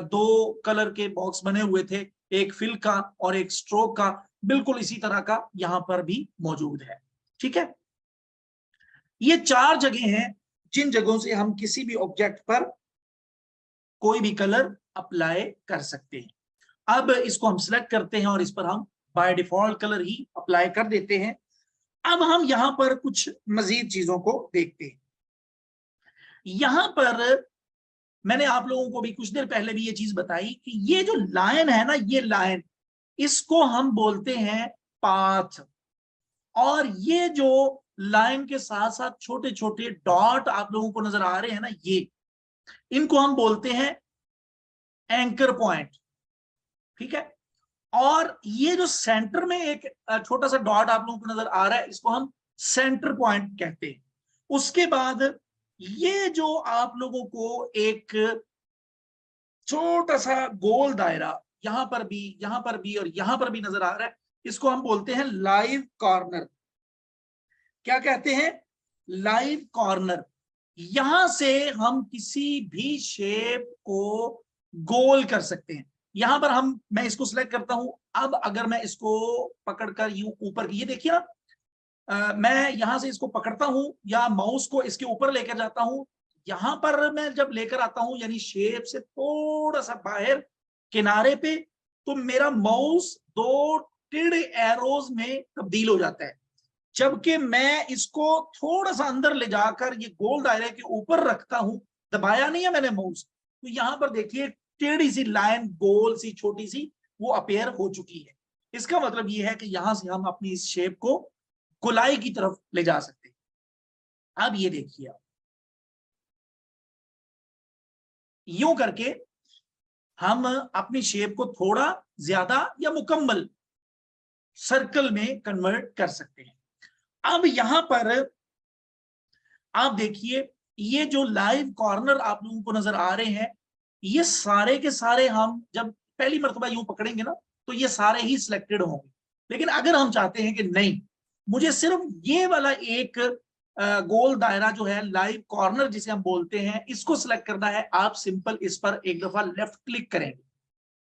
Speaker 1: दो कलर के बॉक्स बने हुए थे, एक फिल का और एक स्ट्रोक का, बिल्कुल इसी तरह का यहां पर भी मौजूद है। ठीक है, ये चार जगह हैं जिन जगहों से हम किसी भी ऑब्जेक्ट पर कोई भी कलर अप्लाई कर सकते हैं। अब इसको हम सिलेक्ट करते हैं और इस पर हम by default colour he apply कर देते हैं। अब हम यहां पर कुछ मजीद चीजों को देखते हैं। यहां पर मैंने आप लोगों को भी कुछ देर पहले भी ये चीज बताई कि ये जो लाइन है ना, ये लाइन, इसको हम बोलते हैं पाथ। और ये जो लाइन के साथ साथ छोटे छोटे डॉट आप लोगों को नजर आ रहे हैं ना, ये, इनको हम बोलते हैं एंकर पॉइंट। ठीक है, और ये जो सेंटर में एक छोटा सा डॉट आप लोगों को नजर आ रहा है, इसको हम सेंटर पॉइंट कहते हैं। उसके बाद ये जो आप लोगों को एक छोटा सा गोल दायरा यहां पर भी, यहां पर भी और यहां पर भी नजर आ रहा है, इसको हम बोलते हैं लाइव कॉर्नर। क्या कहते हैं? Live corner. यहां से हम किसी भी शेप को गोल कर सकते हैं। यहां पर मैं इसको सिलेक्ट करता हूं। अब अगर मैं इसको पकड़कर यूं ऊपर, ये देखिए ना, मैं यहां से इसको पकड़ता हूं या माउस को इसके ऊपर लेकर जाता हूं, यहां पर मैं जब लेकर आता हूं यानी शेप से थोड़ा सा बाहर किनारे पे, तो मेरा माउस दो टेढ़े एरोज में तब्दील हो जाता है। जबकि मैं इसको थोड़ा सा अंदर ले जाकर ये गोल दायरे के ऊपर रखता हूं, दबाया नहीं है मैंने माउस, तो यहां पर देखिए टेढ़ी सी लाइन, गोल सी छोटी सी, वो अपेयर हो चुकी है। इसका मतलब ये है कि यहां से हम अपनी इस शेप को गोलाई की तरफ ले जा सकते हैं। अब ये देखिए, आप यूं करके हम अपनी शेप को थोड़ा ज्यादा या मुकम्मल सर्कल में कन्वर्ट कर सकते हैं। अब यहां पर आप देखिए, ये जो लाइव कॉर्नर आप लोगों को नजर आ रहे हैं, ये सारे के सारे हम जब पहली मर्तबा यूं पकड़ेंगे ना, तो ये सारे ही सिलेक्टेड होंगे। लेकिन अगर हम चाहते हैं कि नहीं, मुझे सिर्फ ये वाला एक गोल दायरा जो है लाइव कॉर्नर जिसे हम बोलते हैं, इसको सिलेक्ट करना है, आप सिंपल इस पर एक दफा लेफ्ट क्लिक करेंगे।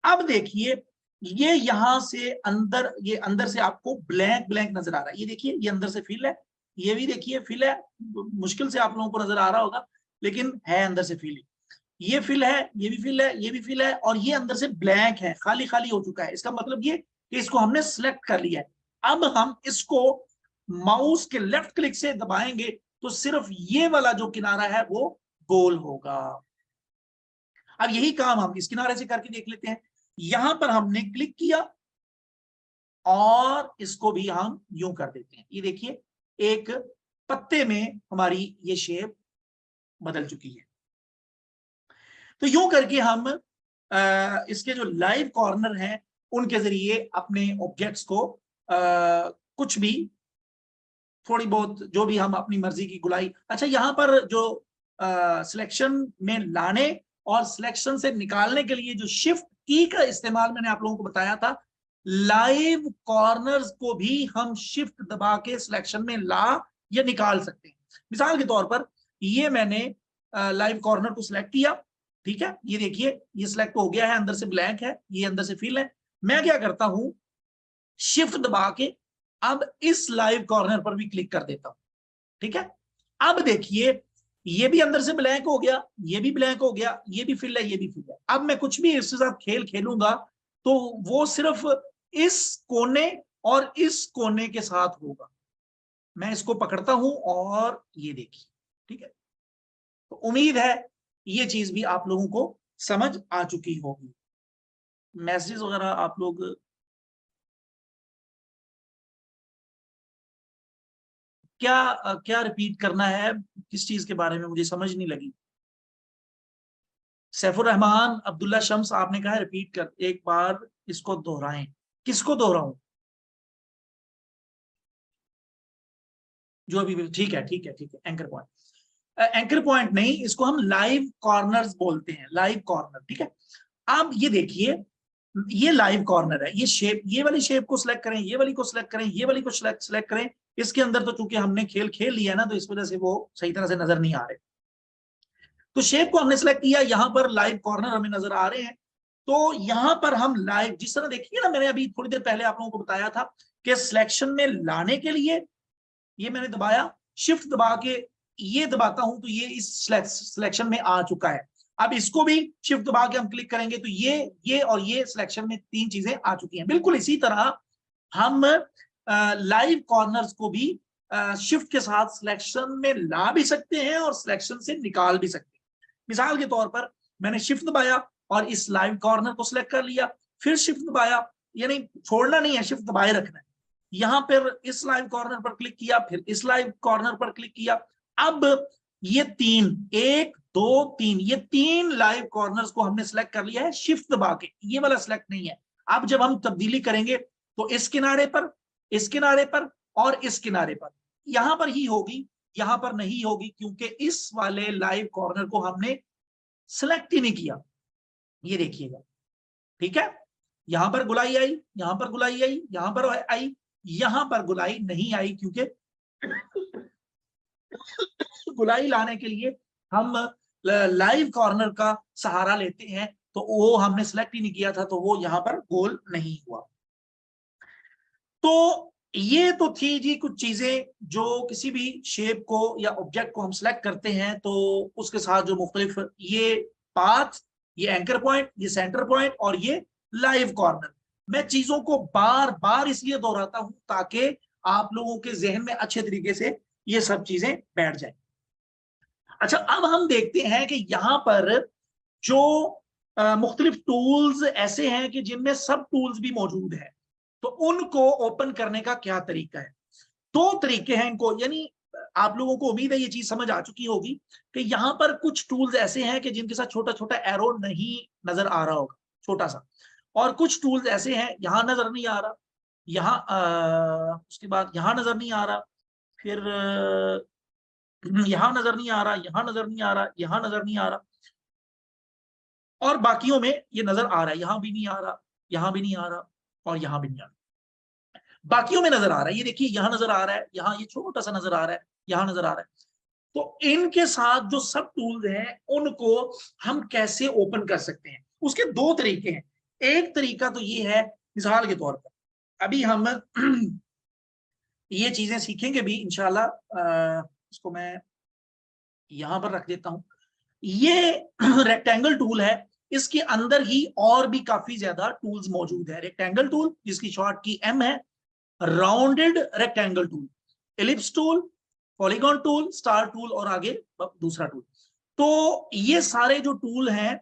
Speaker 1: अब देखिए, ये यहां से अंदर, ये अंदर से आपको ब्लैंक ब्लैंक नजर आ रहा है। ये देखिए, ये अंदर से फिल है, ये भी देखिए फिल है, मुश्किल से आप लोगों को नजर आ रहा होगा, लेकिन है अंदर से फिल। ये फिल है, ये भी फिल है, ये भी फिल है, और ये अंदर से ब्लैंक है, खाली खाली हो चुका है। इसका मतलब ये कि इसको हमने सिलेक्ट कर लिया है। अब हम इसको माउस के लेफ्ट क्लिक से दबाएंगे तो सिर्फ ये वाला जो किनारा है वो गोल होगा। अब यही काम हम इस किनारे से करके देख लेते हैं। यहां पर हमने क्लिक किया और इसको भी हम यूं कर देते हैं। ये देखिए, एक पत्ते में हमारी ये शेप बदल चुकी है। तो यूं करके हम इसके जो लाइव कॉर्नर हैं उनके जरिए अपने ऑब्जेक्ट्स को कुछ भी, थोड़ी बहुत जो भी हम अपनी मर्जी की गुलाई। अच्छा, यहाँ पर जो सिलेक्शन में लाने और सिलेक्शन से निकालने के लिए जो शिफ्ट की का इस्तेमाल मैंने आप लोगों को बताया था, लाइव कॉर्नर्स को भी हम शिफ्ट दबा के सिलेक्शन में ला या निकाल सकते हैं। मिसाल के तौर पर ये मैंने लाइव कॉर्नर को सिलेक्ट किया, ठीक है, ये देखिए ये सिलेक्ट हो गया है, अंदर से ब्लैंक है, ये अंदर से फिल है। मैं क्या करता हूं, शिफ्ट दबा के अब इस लाइव कॉर्नर पर भी क्लिक कर देता हूं, ठीक है। अब देखिए ये भी अंदर से ब्लैंक हो गया, ये भी ब्लैंक हो गया, ये भी फिल है, ये भी फिल है। अब मैं कुछ भी इसके साथ खेल खेलूंगा तो वो सिर्फ इस कोने और इस कोने के साथ होगा। मैं इसको पकड़ता हूं और ये देखिए, ठीक है। तो उम्मीद है ये चीज भी आप लोगों को समझ आ चुकी होगी। मैसेज वगैरह आप लोग क्या रिपीट करना है, किस चीज के बारे में, मुझे समझ नहीं लगी। सैफुर रहमान अब्दुल्ला शम्स आपने कहा रिपीट कर, एक बार इसको दोहराएं। किसको दोहराऊं? जो अभी, ठीक है ठीक है ठीक है, एंकर पॉइंट, एंकर पॉइंट नहीं, इसको हम लाइव कॉर्नर्स बोलते हैं, लाइव कॉर्नर, ठीक है। अब ये देखिए ये लाइव कॉर्नर है, ये शेप, ये वाली शेप को सिलेक्ट करें, ये वाली को सिलेक्ट करें, ये वाली को सिलेक्ट करें। इसके अंदर तो चूंकि हमने खेल खेल लिया ना, तो इस वजह से वो सही तरह से नजर नहीं आ रहे। तो शेप को हमने सिलेक्ट किया, यहां पर लाइव कॉर्नर हमें नजर आ रहे हैं। तो यहां पर हम लाइव, जिस तरह देखिए ना, मैंने अभी थोड़ी देर पहले आप लोगों को बताया था कि सिलेक्शन में लाने के लिए ये मैंने दबाया, शिफ्ट दबा के ये दबाता हूं तो ये इस सिलेक्शन में आ चुका है। अब इसको भी शिफ्ट दबा के हम क्लिक करेंगे तो ये और ये सिलेक्शन में तीन चीजें आ चुकी हैं। बिल्कुल इसी तरह हम लाइव कॉर्नर्स को भी शिफ्ट के साथ सिलेक्शन में ला भी सकते हैं और सिलेक्शन से निकाल भी सकते हैं। मिसाल के तौर पर मैंने शिफ्ट दबाया और इस लाइव कॉर्नर को सिलेक्ट कर लिया, फिर शिफ्ट दबाया, यानी छोड़ना नहीं है, शिफ्ट दबाए रखना है। यहां पर इस लाइव कॉर्नर पर क्लिक किया, फिर इस लाइव कॉर्नर पर क्लिक किया। अब ये तीन, एक दो तीन, ये तीन लाइव कॉर्नर्स को हमने सिलेक्ट कर लिया है शिफ्ट दबा के, ये वाला सिलेक्ट नहीं है। अब जब हम तब्दीली करेंगे तो इस किनारे पर, इस किनारे पर और इस किनारे पर, यहां पर ही होगी, यहां पर नहीं होगी, क्योंकि इस वाले लाइव कॉर्नर को हमने सिलेक्ट ही नहीं किया। ये देखिएगा, ठीक है, यहां पर गुलाई आई, यहां पर गुलाई आई, यहां पर आई, यहां पर गुलाई नहीं आई, क्योंकि गुलाई लाने के लिए हम लाइव कॉर्नर का सहारा लेते हैं, तो वो हमने सेलेक्ट ही नहीं किया था, तो वो यहां पर गोल नहीं हुआ। तो ये तो थी जी कुछ चीजें जो किसी भी शेप को या ऑब्जेक्ट को हम सेलेक्ट करते हैं तो उसके साथ जो मुख्तलिफ, ये पाथ, ये एंकर पॉइंट, ये सेंटर पॉइंट और ये लाइव कॉर्नर। मैं चीजों को बार बार इसलिए दोहराता हूं ताकि आप लोगों के जहन में अच्छे तरीके से ये सब चीजें बैठ जाए। अच्छा, अब हम देखते हैं कि यहां पर जो मुख्तलिफ टूल्स ऐसे हैं कि जिनमें सब टूल्स भी मौजूद है, तो उनको ओपन करने का क्या तरीका है। दो तरीके हैं इनको, यानी आप लोगों को उम्मीद है ये चीज समझ आ चुकी होगी कि यहां पर कुछ टूल्स ऐसे हैं कि जिनके साथ छोटा छोटा एरो नहीं नजर आ रहा होगा, छोटा सा, और कुछ टूल्स ऐसे हैं यहां नजर नहीं आ रहा, यहाँ उसके बाद यहां नजर नहीं आ रहा, फिर यहां नजर नहीं आ रहा, यहां नजर नहीं आ रहा, यहां नजर नहीं आ रहा, और बाकियों में ये नजर आ रहा है, यहां भी नहीं आ रहा, यहां भी नहीं आ रहा और यहां भी नहीं आ रहा, बाकियों में नजर आ रहा है। ये देखिए यहां नजर आ रहा है, यहां ये छोटा सा नजर आ रहा है, यहां नजर आ रहा है। तो इनके साथ जो सब टूल्स हैं उनको हम कैसे ओपन कर सकते हैं, उसके दो तरीके हैं। एक तरीका तो ये है, मिसाल के तौर पर अभी हम ये चीजें सीखेंगे भी इंशाल्लाह। इसको मैं यहां पर रख देता हूं। ये रेक्टेंगल टूल है, इसके अंदर ही और भी काफी ज्यादा टूल्स मौजूद है। रेक्टेंगल टूल जिसकी शॉर्ट की एम है, rounded rectangle tool, ellipse tool, polygon tool, star tool और आगे दूसरा टूल। तो ये सारे जो टूल हैं,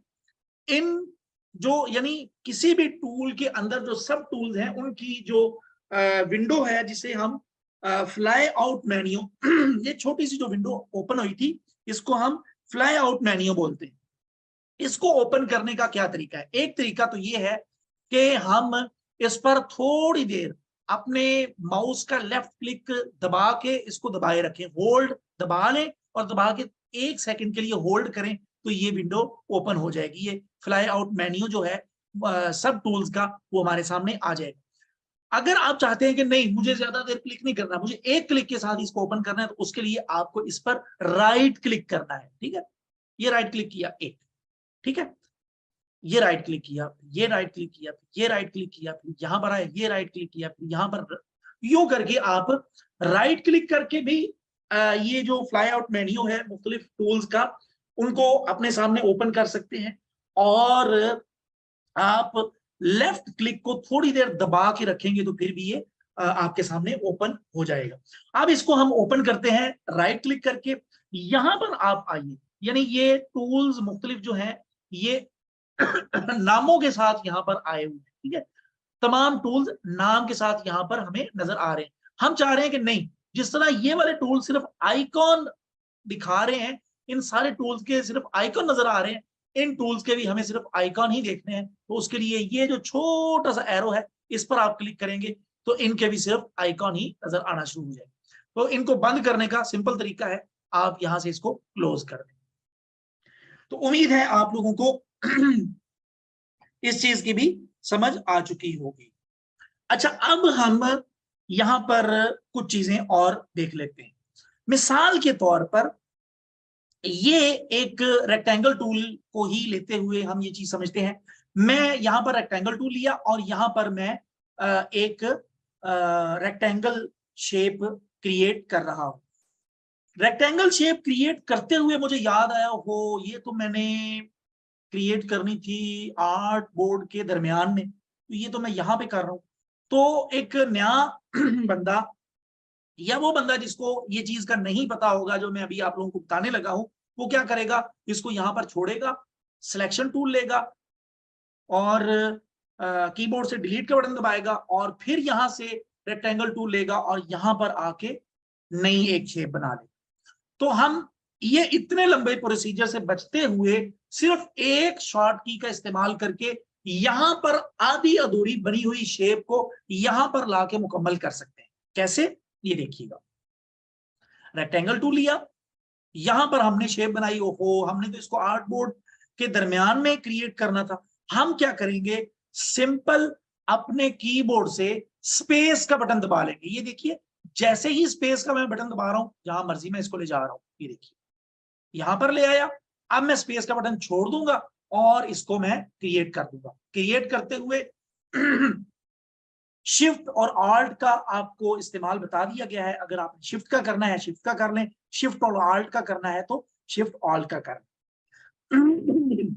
Speaker 1: इन जो यानी किसी भी टूल के अंदर जो सब टूल्स हैं उनकी जो विंडो है, जिसे हम फ्लाई आउट मेन्यू, ये छोटी सी जो विंडो ओपन हुई थी इसको हम फ्लाई आउट मेन्यू बोलते हैं। इसको ओपन करने का क्या तरीका है? एक तरीका तो ये है कि हम इस पर थोड़ी देर अपने माउस का लेफ्ट क्लिक दबा के इसको दबाए रखें, होल्ड दबा लें और दबा के 1 सेकंड के लिए होल्ड करें तो ये विंडो ओपन हो जाएगी। ये फ्लाई आउट मेन्यू जो है सब टूल्स का वो हमारे सामने आ जाएगा। अगर आप चाहते हैं कि नहीं मुझे ज्यादा देर क्लिक नहीं करना, मुझे एक क्लिक के साथ इसको ओपन करना है, तो उसके लिए आपको इस पर राइट क्लिक करना है। ठीक है, ये राइट क्लिक किया एक, ठीक है, ये राइट क्लिक किया, ये राइट क्लिक किया, ये राइट क्लिक किया, फिर यहां पर आए, ये राइट क्लिक किया, फिर यहां पर, यूं करके आप राइट क्लिक करके भी ये जो फ्लाई आउट मेन्यू है मुख्तलिफ टूल्स का, उनको अपने सामने ओपन कर सकते हैं। और आप लेफ्ट क्लिक को थोड़ी देर दबा के रखेंगे तो फिर भी ये आपके सामने ओपन हो जाएगा। अब इसको हम ओपन करते हैं राइट क्लिक करके। यहां पर आप आइए, यानी ये टूल्स मुख्तलिफ जो है ये नामों के साथ यहां पर आए हुए हैं। ठीक है, तमाम टूल्स नाम के साथ यहां पर हमें नजर आ रहे हैं। हम चाह रहे हैं कि नहीं, जिस तरह ये वाले टूल सिर्फ आइकॉन दिखा रहे हैं, इन सारे टूल्स के सिर्फ आइकॉन नजर आ रहे हैं, इन टूल्स के भी हमें सिर्फ आइकॉन ही देखने हैं। तो उसके लिए ये जो छोटा सा एरो है इस पर आप क्लिक करेंगे तो इनके भी सिर्फ आइकॉन ही नजर आना शुरू हो जाए। तो इनको बंद करने का सिंपल तरीका है, आप यहां से इसको क्लोज कर दें। तो उम्मीद है आप लोगों को इस चीज की भी समझ आ चुकी होगी। अच्छा, अब हम यहां पर कुछ चीजें और देख लेते हैं। मिसाल के तौर पर ये एक रेक्टेंगल टूल को ही लेते हुए हम ये चीज समझते हैं। मैं यहां पर रेक्टेंगल टूल लिया और यहां पर मैं एक रेक्टेंगल शेप क्रिएट कर रहा हूं। रेक्टेंगल शेप क्रिएट करते हुए मुझे याद आया, हो ये तो मैंने क्रिएट करनी थी आर्ट बोर्ड के दरमियान में, तो ये तो मैं यहां पे कर रहा हूं। तो एक नया बंदा या वो बंदा जिसको ये चीज का नहीं पता होगा जो मैं अभी आप लोगों को बताने लगा हूं, वो क्या करेगा, इसको यहां पर छोड़ेगा, सिलेक्शन टूल लेगा और कीबोर्ड से डिलीट का बटन दबाएगा और फिर यहां से रेक्टेंगल टूल लेगा और यहां पर आके नई एक शेप बना ले। तो हम ये इतने लंबे प्रोसीजर से बचते हुए सिर्फ एक शॉर्ट की का इस्तेमाल करके यहां पर आधी अधूरी बनी हुई शेप को यहां पर लाके मुकम्मल कर सकते हैं। कैसे, ये देखिएगा। रेक्टेंगल टूल लिया, यहां पर हमने शेप बनाई, ओहो हमने तो इसको आर्ट बोर्ड के दरमियान में क्रिएट करना था। हम क्या करेंगे, सिंपल अपने कीबोर्ड से स्पेस का बटन दबा लेंगे। ये देखिए, जैसे ही स्पेस का मैं बटन दबा रहा हूं, जहां मर्जी मैं इसको ले जा रहा हूं, ये देखिए यहां पर ले आया। अब मैं स्पेस का बटन छोड़ दूंगा और इसको मैं क्रिएट कर दूंगा। क्रिएट करते हुए शिफ्ट और आल्ट का आपको इस्तेमाल बता दिया गया है। अगर आप शिफ्ट का करना है शिफ्ट का कर लें, शिफ्ट और आल्ट का करना है तो शिफ्ट आल्ट का कर लें।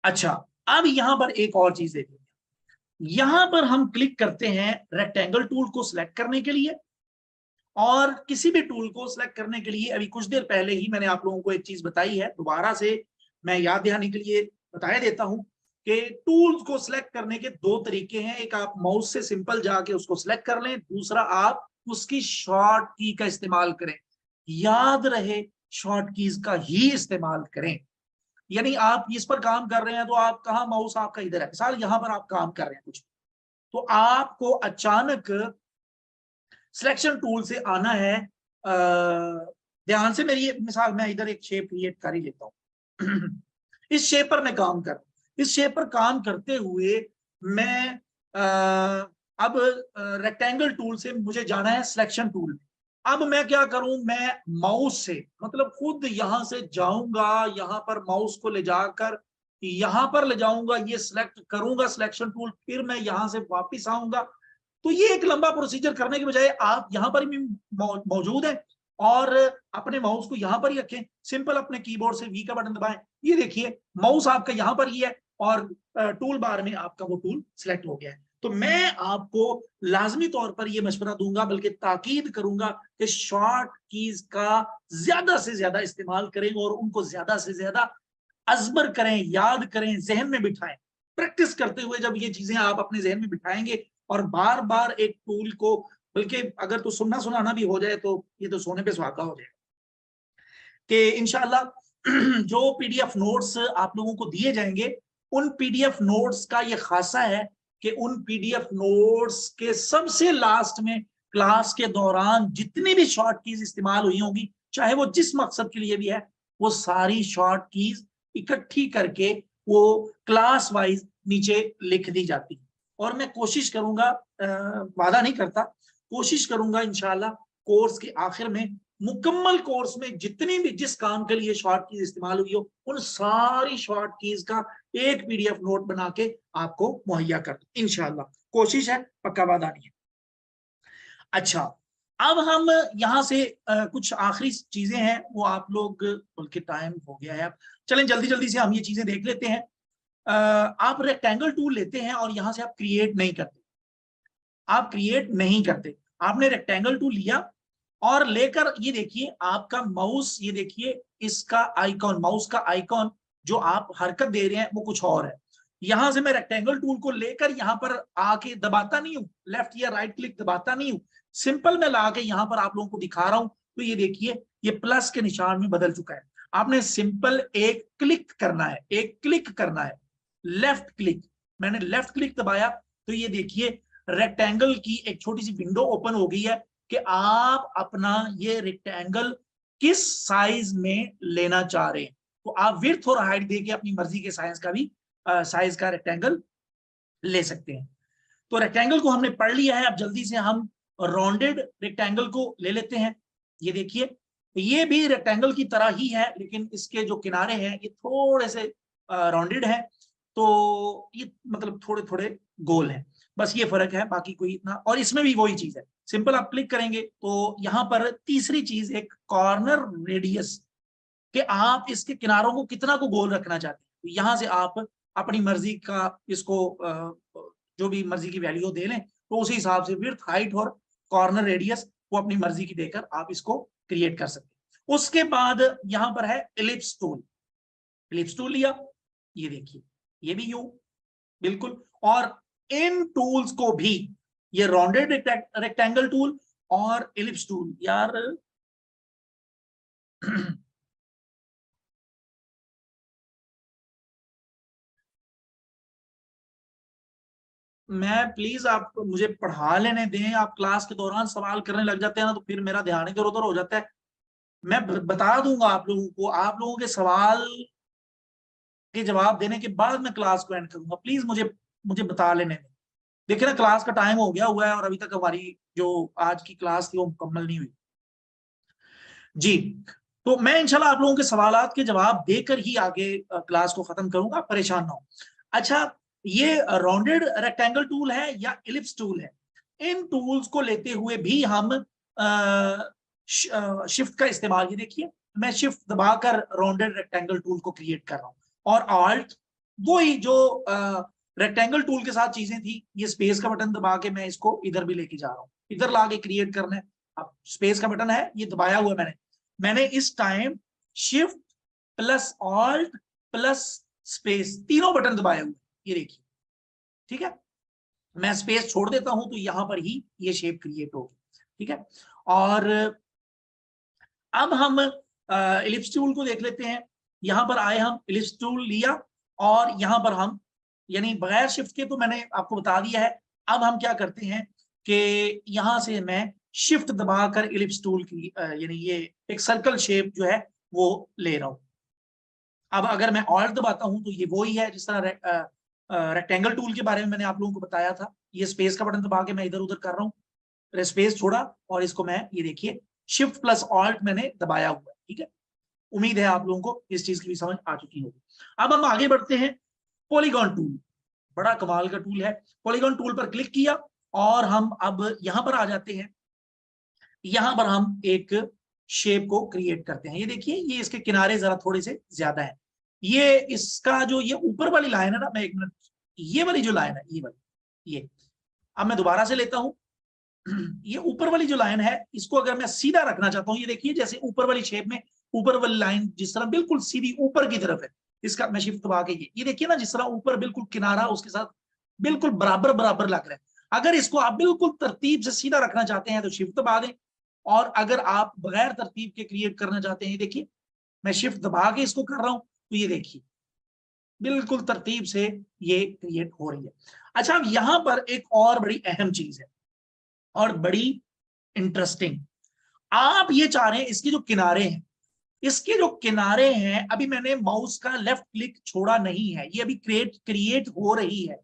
Speaker 1: अच्छा, अब यहां पर एक और चीज देखिए, यहां पर हम क्लिक करते हैं रेक्टेंगल टूल को सिलेक्ट करने के लिए और किसी भी टूल को सिलेक्ट करने के लिए अभी कुछ देर पहले ही मैंने आप लोगों को एक चीज बताई है, दोबारा से मैं याद दिलाने के लिए बता देता हूं कि टूल्स को सिलेक्ट करने के दो तरीके हैं। एक आप माउस से सिंपल जाके उसको सिलेक्ट कर लें, दूसरा आप उसकी शॉर्ट की का इस्तेमाल करें। याद रहे, शॉर्ट कीज का ही इस्तेमाल करें। यानी आप इस पर काम कर रहे हैं तो आप कहा माउस आपका इधर है, मिसाल यहां पर आप काम कर रहे हैं कुछ, तो आपको अचानक सिलेक्शन टूल से आना है। ध्यान से मेरी मिसाल, मैं इधर एक शेप क्रिएट कर ही लेता हूं। इस शेप पर मैं काम कर, इस शेप पर काम करते हुए मैं अब रेक्टेंगल टूल से मुझे जाना है सिलेक्शन टूल। अब मैं क्या करूं, मैं माउस से मतलब खुद यहां से जाऊंगा, यहां पर माउस को ले जाकर यहां पर ले जाऊंगा, ये सिलेक्ट करूंगा सिलेक्शन टूल, फिर मैं यहां से वापस आऊंगा। तो ये एक लंबा प्रोसीजर करने के बजाय आप यहां पर ही मौजूद है और अपने माउस को यहां पर ही रखें, सिंपल अपने कीबोर्ड से वी का बटन दबाएं। ये देखिए माउस आपका यहां पर ही है और टूल बार में आपका वो टूल सिलेक्ट हो गया है। तो मैं आपको लाजमी तौर पर यह मशवरा दूंगा, बल्कि ताकीद करूंगा कि शॉर्ट कीज का ज्यादा से ज्यादा इस्तेमाल करें और उनको ज्यादा से ज्यादा अजबर करें, याद करें, जहन में बिठाएं। प्रैक्टिस करते हुए जब ये चीजें आप अपने जहन में बिठाएंगे और बार बार एक टूल को, बल्कि अगर तो सुनना सुनाना भी हो जाए तो ये तो सोने पे सुहागा हो जाएगा। कि इंशाल्लाह जो पीडीएफ नोट्स आप लोगों को दिए जाएंगे, उन पीडीएफ नोट्स का ये खासा है कि उन पीडीएफ नोट्स के सबसे लास्ट में क्लास के दौरान जितनी भी शॉर्ट कीज इस्तेमाल हुई होंगी चाहे वो जिस मकसद के लिए भी है, वो सारी शॉर्ट कीज इकट्ठी करके वो क्लास वाइज नीचे लिख दी जाती है। और मैं कोशिश करूंगा, वादा नहीं करता, कोशिश करूंगा इंशाल्लाह कोर्स के आखिर में, मुकम्मल कोर्स में जितनी भी जिस काम के लिए शॉर्ट कीज इस्तेमाल हुई हो, उन सारी शॉर्ट कीज का एक पीडीएफ नोट बना के आपको मुहैया कर दूं इंशाल्लाह। कोशिश है, पक्का वादा नहीं है। अच्छा, अब हम यहाँ से कुछ आखिरी चीजें हैं वो आप लोग, बल्कि टाइम हो गया है, अब चलें जल्दी जल्दी से हम ये चीजें देख लेते हैं। आप रेक्टेंगल टूल लेते हैं और यहां से आप क्रिएट नहीं करते, आप क्रिएट नहीं करते, आपने रेक्टेंगल टूल लिया और लेकर ये देखिए आपका माउस, ये देखिए इसका आइकॉन, माउस का आइकॉन जो आप हरकत दे रहे हैं वो कुछ और है। यहां से मैं रेक्टेंगल टूल को लेकर यहां पर आके दबाता नहीं हूं, लेफ्ट या राइट क्लिक दबाता नहीं हूं, सिंपल मैं ला के यहां पर आप लोगों को दिखा रहा हूं। तो ये देखिए ये प्लस के निशान में बदल चुका है। आपने सिंपल एक क्लिक करना है, एक क्लिक करना है, लेफ्ट क्लिक। मैंने लेफ्ट क्लिक दबाया तो ये देखिए रेक्टेंगल की एक छोटी सी विंडो ओपन हो गई है कि आप अपना ये रेक्टेंगल किस साइज में लेना चाह रहे हैं। तो आप विड्थ और हाइट देके अपनी मर्जी के साइज का भी साइज का रेक्टेंगल ले सकते हैं। तो रेक्टेंगल को हमने पढ़ लिया है, अब जल्दी से हम राउंडेड रेक्टेंगल को ले लेते हैं। ये देखिए ये भी रेक्टेंगल की तरह ही है, लेकिन इसके जो किनारे हैं ये थोड़े से राउंडेड है, तो ये मतलब थोड़े थोड़े गोल है, बस ये फर्क है, बाकी कोई इतना। और इसमें भी वही चीज है, सिंपल आप क्लिक करेंगे तो यहाँ पर तीसरी चीज एक कॉर्नर रेडियस, कि आप इसके किनारों को कितना को गोल रखना चाहते हैं। तो यहाँ से आप अपनी मर्जी का इसको जो भी मर्जी की वैल्यू दे लें, तो उसी हिसाब से विड्थ, हाइट और कॉर्नर रेडियस वो अपनी मर्जी की देकर आप इसको क्रिएट कर सकते हैं। उसके बाद यहाँ पर है एलिप्स टूल, एलिप्स टूल लिया, ये देखिए ये भी यू बिल्कुल। और इन टूल्स को भी, ये राउंडेड रेक्टेंगल टूल और एलिप्स टूल, यार मैं प्लीज आप मुझे पढ़ा लेने दें, आप क्लास के दौरान सवाल करने लग जाते हैं ना तो फिर मेरा ध्यान इधर उधर हो जाता है। मैं बता दूंगा आप लोगों को, आप लोगों के सवाल के जवाब देने के बाद मैं क्लास को एंड करूंगा, प्लीज मुझे मुझे बता लेने दें। देखिए ना क्लास का टाइम हो गया हुआ है और अभी तक हमारी जो आज की क्लास थी वो मुकम्मल नहीं हुई जी। तो मैं इंशाल्लाह आप लोगों के सवालात के जवाब देकर ही आगे क्लास को खत्म करूंगा, परेशान ना हो। अच्छा, ये राउंडेड रेक्टेंगल टूल है या इलिप्स टूल है, इन टूल्स को लेते हुए भी हम शिफ्ट का इस्तेमाल, ये देखिए मैं शिफ्ट दबाकर राउंडेड रेक्टेंगल टूल को क्रिएट कर रहा हूं, और ऑल्ट वही जो रेक्टेंगल टूल के साथ चीजें थी, ये स्पेस का बटन दबा के मैं इसको इधर भी लेके जा रहा हूं, इधर ला के क्रिएट करना है। अब स्पेस का बटन है, ये दबाया हुआ मैंने इस time shift plus alt plus space तीनों बटन दबाए हुए, ये देखिए ठीक है। मैं स्पेस छोड़ देता हूं तो यहां पर ही ये शेप क्रिएट होगी, ठीक है। और अब हम इलिप्स टूल को देख लेते हैं। यहां पर आए, हम इलिप्स टूल लिया और यहां पर हम, यानी बगैर शिफ्ट के तो मैंने आपको बता दिया है। अब हम क्या करते हैं कि यहां से मैं शिफ्ट दबाकर इलिप्स टूल की यानी ये एक सर्कल शेप जो है वो ले रहा हूं। अब अगर मैं ऑल्ट दबाता हूं तो ये वो ही है जिस तरह रेक्टेंगल टूल के बारे में मैंने आप लोगों को बताया था। ये स्पेस का बटन दबा के मैं इधर उधर कर रहा हूँ, स्पेस छोड़ा और इसको मैं, ये देखिए शिफ्ट प्लस ऑल्ट मैंने दबाया हुआ है, ठीक है। उम्मीद है आप लोगों को इस चीज की भी समझ आ चुकी होगी। अब हम आगे बढ़ते हैं। पॉलीगॉन टूल बड़ा कमाल का टूल है। पॉलीगॉन टूल पर क्लिक किया और हम अब यहां पर आ जाते हैं। यहां पर हम एक शेप को क्रिएट करते हैं। ये देखिए ये इसके किनारे जरा थोड़े से ज्यादा है। ये इसका जो ये ऊपर वाली लाइन है ना, मैं एक मिनट, ये वाली जो लाइन है, ये वाली, ये अब मैं दोबारा से लेता हूं। ये ऊपर वाली जो लाइन है इसको अगर मैं सीधा रखना चाहता हूं, ये देखिए जैसे ऊपर वाली शेप में ऊपर वाली लाइन जिस तरह बिल्कुल सीधी ऊपर की तरफ है, इसका मैं शिफ्ट दबा के ये देखिए ना, जिस तरह ऊपर बिल्कुल किनारा उसके साथ बिल्कुल बराबर बराबर लग रहा है। अगर इसको आप बिल्कुल तरतीब से सीधा रखना चाहते हैं तो शिफ्ट दबा दें, और अगर आप बगैर तरतीब के क्रिएट करना चाहते हैं, देखिए मैं शिफ्ट दबा के इसको कर रहा हूं तो ये देखिए बिल्कुल तरतीब से ये क्रिएट हो रही है। अच्छा, अब यहां पर एक और बड़ी अहम चीज है और बड़ी इंटरेस्टिंग। आप ये चाह रहे हैं इसके जो किनारे हैं, इसके जो किनारे हैं, अभी मैंने माउस का लेफ्ट क्लिक छोड़ा नहीं है, ये अभी क्रिएट हो रही है,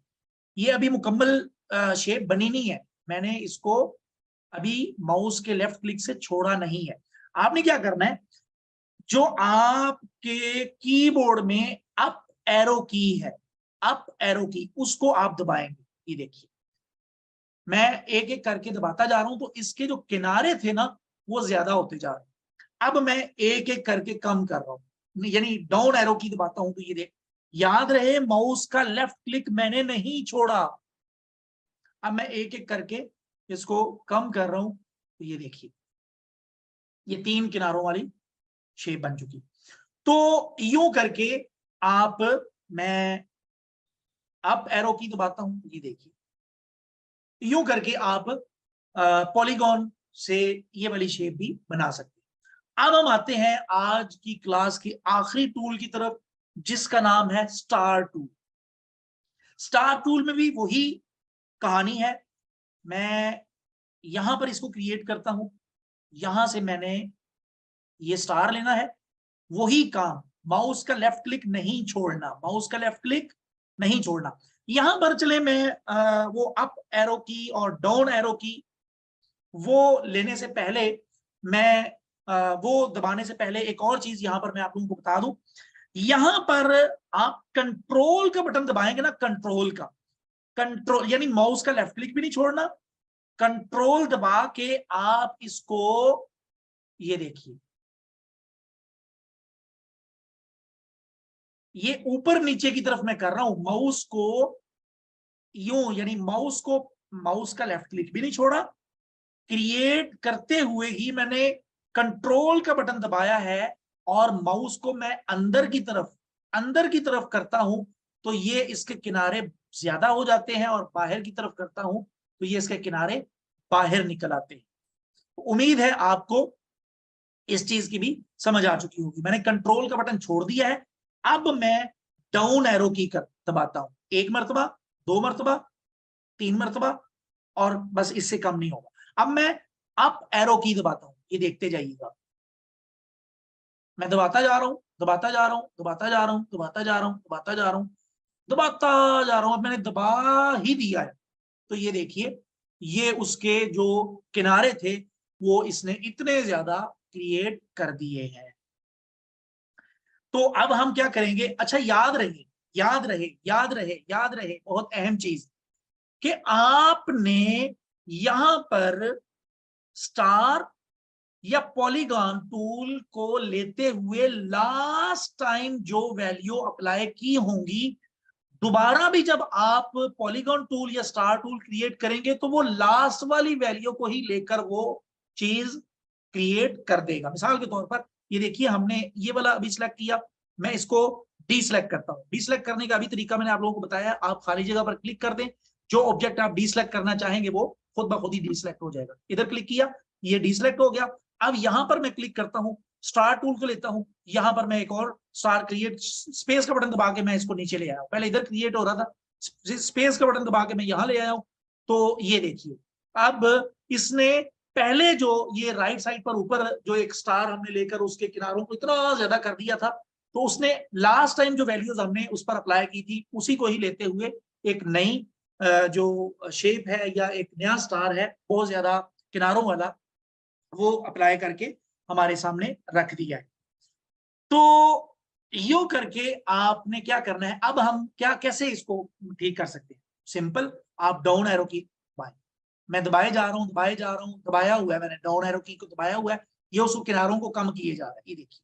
Speaker 1: ये अभी मुकम्मल शेप बनी नहीं है, मैंने इसको अभी माउस के लेफ्ट क्लिक से छोड़ा नहीं है। आपने क्या करना है, जो आपके कीबोर्ड में अप एरो की है, अप एरो की, उसको आप दबाएंगे। ये देखिए मैं एक एक करके दबाता जा रहा हूं, तो इसके जो किनारे थे ना वो ज्यादा होते जा रहे हैं। अब मैं एक एक करके कम कर रहा हूं, यानी डाउन एरो की दबाता हूं, तो ये देख, याद रहे माउस का लेफ्ट क्लिक मैंने नहीं छोड़ा। अब मैं एक एक करके इसको कम कर रहा हूं, तो ये देखिए ये 3 किनारों वाली शेप बन चुकी। तो यूं करके आप, मैं अप एरो की दबाता हूं, ये देखिए यूं करके आप पॉलीगॉन से ये वाली शेप भी बना सकते हैं। अब हम आते हैं आज की क्लास के आखिरी टूल की तरफ, जिसका नाम है स्टार टूल। स्टार टूल में भी वही कहानी है, मैं यहां पर इसको क्रिएट करता हूं, यहां से मैंने ये स्टार लेना है, वही काम, माउस का लेफ्ट क्लिक नहीं छोड़ना, माउस का लेफ्ट क्लिक नहीं छोड़ना। यहां पर चले मैं वो अप एरो की और डाउन एरो की वो लेने से पहले, मैं वो दबाने से पहले एक और चीज यहां पर मैं आप लोगों को बता दूं। यहां पर आप कंट्रोल का बटन दबाएंगे ना, कंट्रोल का, कंट्रोल यानी माउस का लेफ्ट क्लिक भी नहीं छोड़ना, कंट्रोल दबा के आप इसको, ये देखिए ये ऊपर नीचे की तरफ मैं कर रहा हूं, माउस को यूं, यानी माउस का लेफ्ट क्लिक भी नहीं छोड़ा, क्रिएट करते हुए ही मैंने कंट्रोल का बटन दबाया है, और माउस को मैं अंदर की तरफ करता हूं, तो ये इसके किनारे ज्यादा हो जाते हैं, और बाहर की तरफ करता हूं तो ये इसके किनारे बाहर निकल आते हैं। उम्मीद है आपको इस चीज की भी समझ आ चुकी होगी। मैंने कंट्रोल का बटन छोड़ दिया है, अब मैं डाउन एरो की दबाता हूं, 1 मरतबा, 2 मरतबा, 3 मरतबा, और बस इससे कम नहीं होगा। अब मैं अप एरो की दबाता हूं, ये देखते जाइएगा, मैं दबाता जा रहा हूं, दबाता जा रहा हूं, दबाता जा रहा हूं, दबाता जा रहा हूं, दबाता जा रहा हूं, दबाता जा रहा हूं, अब मैंने दबा ही दिया है, तो ये देखिए ये उसके जो किनारे थे वो इसने इतने ज्यादा क्रिएट कर दिए हैं। तो अब हम क्या करेंगे, अच्छा याद रहे, याद रहे, याद रहे, याद रहे, बहुत अहम चीज, कि आपने यहां पर स्टार या पॉलीगॉन टूल को लेते हुए लास्ट टाइम जो वैल्यू अप्लाई की होंगी, दोबारा भी जब आप पॉलीगॉन टूल या स्टार टूल क्रिएट करेंगे तो वो लास्ट वाली वैल्यू को ही लेकर वो चीज क्रिएट कर देगा। मिसाल के तौर पर ये देखिए हमने ये वाला अभी सिलेक्ट किया, मैं इसको डी सिलेक्ट करता हूं। डी सिलेक्ट करने का अभी तरीका मैंने आप लोगों को बताया, आप खाली जगह पर क्लिक कर दें, जो ऑब्जेक्ट आप डी सिलेक्ट करना चाहेंगे वो खुद ब खुद ही डी सिलेक्ट हो जाएगा। इधर क्लिक किया, ये डी सिलेक्ट हो गया। अब यहां पर मैं क्लिक करता हूं, स्टार टूल को लेता हूं, यहां पर मैं एक और स्टार क्रिएट, स्पेस का बटन दबा के मैं इसको नीचे ले आया हूं, पहले इधर क्रिएट हो रहा था, स्पेस का बटन दबा के मैं यहां ले आया हूं। तो ये देखिए अब इसने पहले जो ये राइट साइड पर ऊपर जो एक स्टार हमने लेकर उसके किनारों को इतना ज्यादा कर दिया था, तो उसने लास्ट टाइम जो वैल्यूज हमने उस पर अप्लाई की थी उसी को ही लेते हुए एक नई जो शेप है या एक नया स्टार है बहुत ज्यादा किनारों वाला, वो अप्लाई करके हमारे सामने रख दिया है। तो यो करके आपने क्या करना है, अब हम क्या कैसे इसको ठीक कर सकते हैं, सिंपल, आप डाउन एरो की दबाएं, मैं दबाए जा रहा हूं, दबाए जा रहा हूं, दबाया हुआ है मैंने, डाउन एरो की को दबाया हुआ है, ये उस किनारों को कम किए जा रहा है, ये देखिए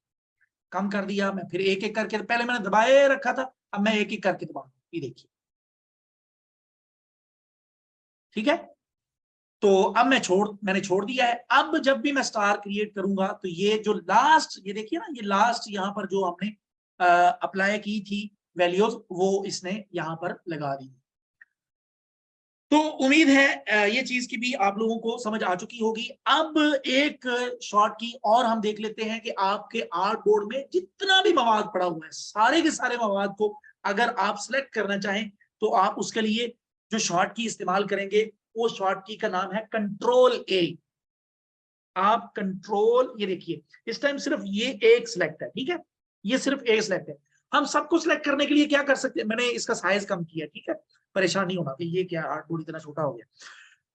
Speaker 1: कम कर दिया। मैं फिर एक एक करके, पहले मैंने दबाए रखा था, अब मैं एक एक करके दबा, ये देखिए ठीक है। तो अब मैंने छोड़ दिया है। अब जब भी मैं स्टार क्रिएट करूंगा तो ये जो लास्ट, ये देखिए ना, ये लास्ट यहां पर जो हमने अप्लाई की थी वैल्यूज, वो इसने यहां पर लगा दी। तो उम्मीद है ये चीज की भी आप लोगों को समझ आ चुकी होगी। अब एक शॉर्ट की और हम देख लेते हैं कि आपके आर्ट बोर्ड में जितना भी मवाद पड़ा हुआ है, सारे के सारे मवाद को अगर आप सिलेक्ट करना चाहें तो आप उसके लिए जो शॉर्ट की इस्तेमाल करेंगे, वो शॉर्ट की का नाम है कंट्रोल ए। आप कंट्रोल, ये देखिए इस टाइम सिर्फ ये एक सिलेक्ट है, ठीक है, ये सिर्फ एक सिलेक्ट है। हम सबको सिलेक्ट करने के लिए क्या कर सकते हैं, मैंने इसका साइज कम किया, ठीक है, परेशान नहीं होना कि ये क्या आर्टबोर्ड इतना छोटा हो गया।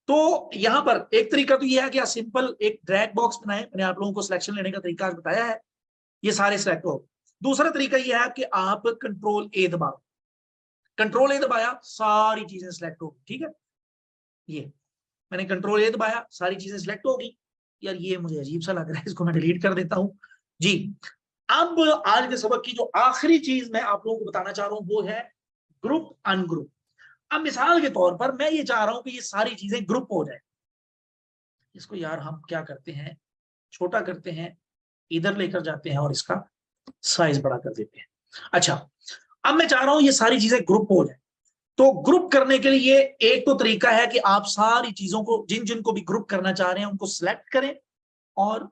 Speaker 1: तो यहां पर एक तरीका तो ये है कि आप सिंपल एक ड्रैग बॉक्स बनाए, मैंने आप लोगों को सिलेक्शन लेने का तरीका बताया है, ये सारे सिलेक्ट हो। दूसरा तरीका ये है कि आप कंट्रोल ए दबाओ, कंट्रोल ए दबाया सारी चीजें सिलेक्ट होगी, ठीक है, ये मैंने कंट्रोल ए दबाया सारी चीजें सिलेक्ट होगी। यार ये मुझे अजीब सा लग रहा है, इसको मैं डिलीट कर देता हूं जी। अब आज के सबक की जो आखिरी चीज मैं आप लोगों को बताना चाह रहा हूं वो है ग्रुप अनग्रुप। अब मिसाल के तौर पर मैं ये चाह रहा हूं कि ये सारी चीजें ग्रुप हो जाए, इसको यार हम क्या करते हैं, छोटा करते हैं, इधर लेकर जाते हैं और इसका साइज बड़ा कर देते हैं। अच्छा, अब मैं चाह रहा हूं ये सारी चीजें ग्रुप हो जाए, तो ग्रुप करने के लिए एक तो तरीका है कि आप सारी चीजों को जिन जिन को भी ग्रुप करना चाह रहे हैं उनको सिलेक्ट करें, और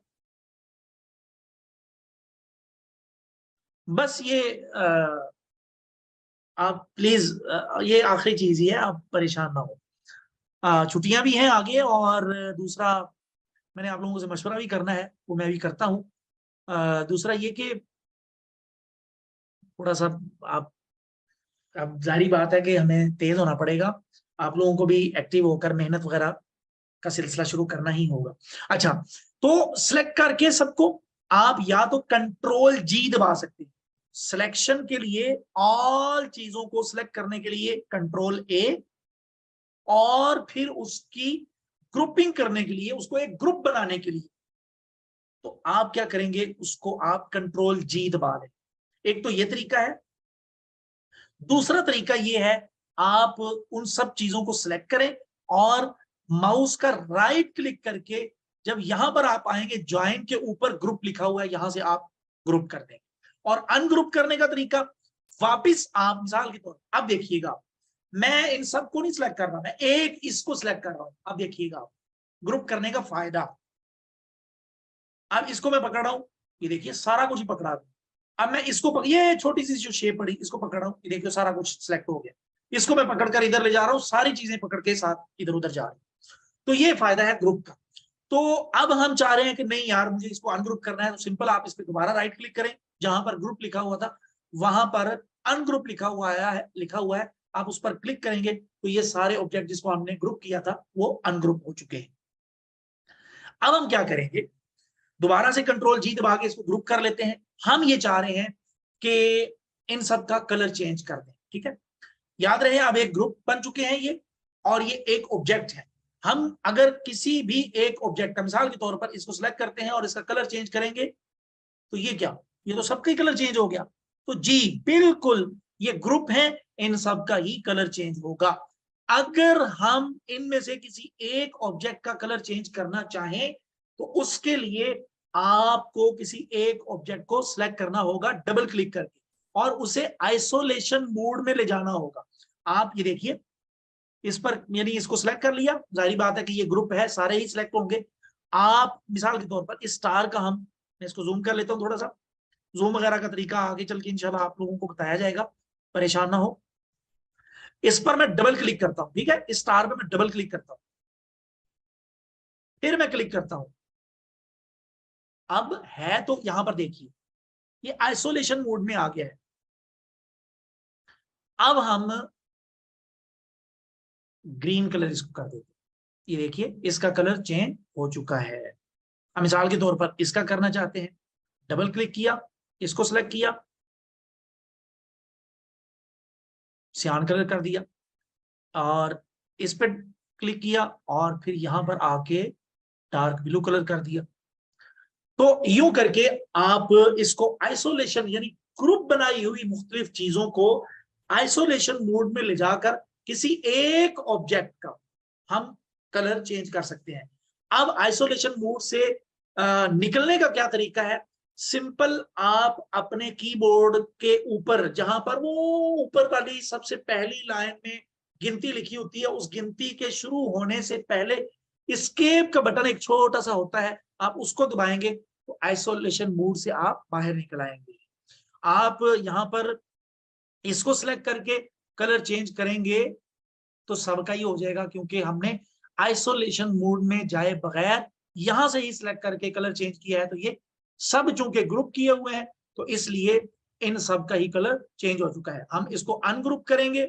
Speaker 1: बस ये आप प्लीज, ये आखिरी चीज ही है, आप परेशान ना हो, छुट्टियां भी हैं आगे, और दूसरा मैंने आप लोगों से मशवरा भी करना है, वो मैं भी करता हूँ। दूसरा ये कि थोड़ा सा आप, अब जारी बात है कि हमें तेज होना पड़ेगा, आप लोगों को भी एक्टिव होकर मेहनत वगैरह का सिलसिला शुरू करना ही होगा। अच्छा, तो सिलेक्ट करके सबको आप या तो कंट्रोल जी दबा सकते हैं, सिलेक्शन के लिए ऑल चीजों को सिलेक्ट करने के लिए कंट्रोल ए, और फिर उसकी ग्रुपिंग करने के लिए, उसको एक ग्रुप बनाने के लिए तो आप क्या करेंगे, उसको आप कंट्रोल जी दबा दें। एक तो ये तरीका है। दूसरा तरीका ये है, आप उन सब चीजों को सिलेक्ट करें और माउस का राइट क्लिक करके जब यहां पर आप आएंगे, ज्वाइन के ऊपर ग्रुप लिखा हुआ है, यहां से आप ग्रुप कर देंगे। और अनग्रुप करने का तरीका, वापिस आप मिसाल के तौर, अब देखिएगा मैं इन सबको नहीं सिलेक्ट कर रहा, मैं एक इसको सिलेक्ट कर रहा हूं। अब देखिएगा ग्रुप करने का फायदा, अब इसको मैं पकड़ रहा हूं, ये देखिए सारा कुछ ही पकड़ा। अब मैं इसको ये छोटी सी जो शेप पड़ी इसको पकड़ रहा हूँ, ये देखिए सारा कुछ सिलेक्ट हो गया। इसको मैं पकड़कर इधर ले जा रहा हूँ, सारी चीजें पकड़ के साथ इधर उधर जा रही। तो ये फायदा है ग्रुप का। तो अब हम चाह रहे हैं कि नहीं यार मुझे इसको अनग्रुप करना है, तो सिंपल आप इस पर दोबारा राइट क्लिक करें, जहां पर ग्रुप लिखा हुआ था वहां पर अनग्रुप लिखा हुआ है, आप उस पर क्लिक करेंगे तो ये सारे ऑब्जेक्ट जिसको हमने ग्रुप किया था वो अनग्रुप हो चुके हैं। अब हम क्या करेंगे, दोबारा से कंट्रोल जी दबा के इसको ग्रुप कर लेते हैं। हम ये चाह रहे हैं कि इन सब का कलर चेंज कर दें, ठीक है। याद रहे अब एक ग्रुप बन चुके हैं ये, और ये एक ऑब्जेक्ट है। हम अगर किसी भी एक ऑब्जेक्ट का मिसाल के तौर पर इसको सिलेक्ट करते हैं और इसका कलर चेंज करेंगे तो ये क्या, ये तो सबका ही कलर चेंज हो गया। तो जी बिल्कुल ये ग्रुप है, इन सब का ही कलर चेंज होगा। अगर हम इनमें से किसी एक ऑब्जेक्ट का कलर चेंज करना चाहें तो उसके लिए आपको किसी एक ऑब्जेक्ट को सिलेक्ट करना होगा डबल क्लिक करके, और उसे आइसोलेशन मोड में ले जाना होगा। आप ये देखिए इस पर, यानी इसको सिलेक्ट कर लिया, जाहिर बात है कि ये ग्रुप है, सारे ही सिलेक्ट होंगे। आप मिसाल के तौर पर इस स्टार का, हम मैं इसको जूम कर लेता हूँ थोड़ा सा, जूम वगैरह का तरीका आगे चल के इंशाल्लाह आप लोगों को बताया जाएगा, परेशान ना हो। इस पर मैं डबल क्लिक करता हूं, ठीक है, इस स्टार पे मैं डबल क्लिक करता हूं, फिर मैं क्लिक करता हूं। अब है तो यहां पर देखिए ये आइसोलेशन मोड में आ गया है। अब हम ग्रीन कलर इसको कर देते हैं, ये देखिए इसका कलर चेंज हो चुका है। हम मिसाल के तौर पर इसका करना चाहते हैं, डबल क्लिक किया, इसको सिलेक्ट किया, सियान कलर कर दिया, और इस पर क्लिक किया और फिर यहां पर आके डार्क ब्लू कलर कर दिया। तो यूं करके आप इसको आइसोलेशन, यानी ग्रुप बनाई हुई मुख्तलिफ चीजों को आइसोलेशन मोड में ले जाकर किसी एक ऑब्जेक्ट का हम कलर चेंज कर सकते हैं। अब आइसोलेशन मोड से निकलने का क्या तरीका है, सिंपल आप अपने कीबोर्ड के ऊपर, जहां पर वो ऊपर वाली सबसे पहली लाइन में गिनती लिखी होती है, उस गिनती के शुरू होने से पहले एस्केप का बटन एक छोटा सा होता है, आप उसको दबाएंगे तो आइसोलेशन मोड से आप बाहर निकल आएंगे। आप यहां पर इसको सिलेक्ट करके कलर चेंज करेंगे तो सबका ही हो जाएगा, क्योंकि हमने आइसोलेशन मोड में जाए बगैर यहां से ही सिलेक्ट करके कलर चेंज किया है, तो ये सब चूंकि ग्रुप किए हुए हैं तो इसलिए इन सब का ही कलर चेंज हो चुका है। हम इसको अनग्रुप करेंगे,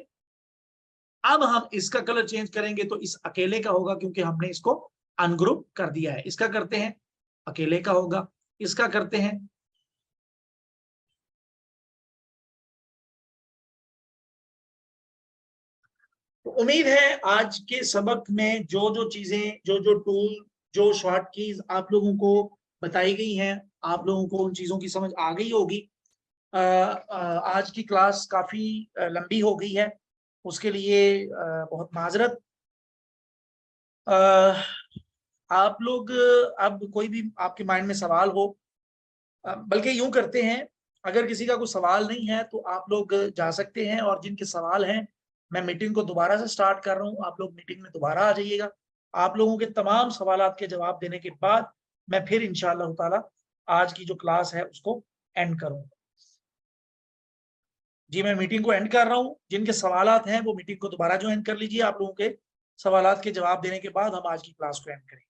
Speaker 1: अब हम इसका कलर चेंज करेंगे तो इस अकेले का होगा क्योंकि हमने इसको अनग्रुप कर दिया है। इसका करते हैं, अकेले का होगा। इसका करते हैं, तो उम्मीद है आज के सबक में जो जो चीजें, जो जो टूल, जो शॉर्ट कीज आप लोगों को बताई गई हैं, आप लोगों को उन चीजों की समझ आ गई होगी। आज की क्लास काफी लंबी हो गई है, उसके लिए बहुत माजरत। आप लोग अब कोई भी आपके माइंड में सवाल हो, बल्कि यूं करते हैं, अगर किसी का कोई सवाल नहीं है तो आप लोग जा सकते हैं, और जिनके सवाल हैं मैं मीटिंग को दोबारा से स्टार्ट कर रहा हूं, आप लोग मीटिंग में दोबारा आ जाइएगा। आप लोगों के तमाम सवालात के जवाब देने के बाद मैं फिर इंशाअल्लाह ताला आज की जो क्लास है उसको एंड करूंगा। जी मैं मीटिंग को एंड कर रहा हूं। जिनके सवालात हैं वो मीटिंग को दोबारा ज्वाइन कर लीजिए। आप लोगों के सवालात के जवाब देने के बाद हम आज की क्लास को एंड करेंगे।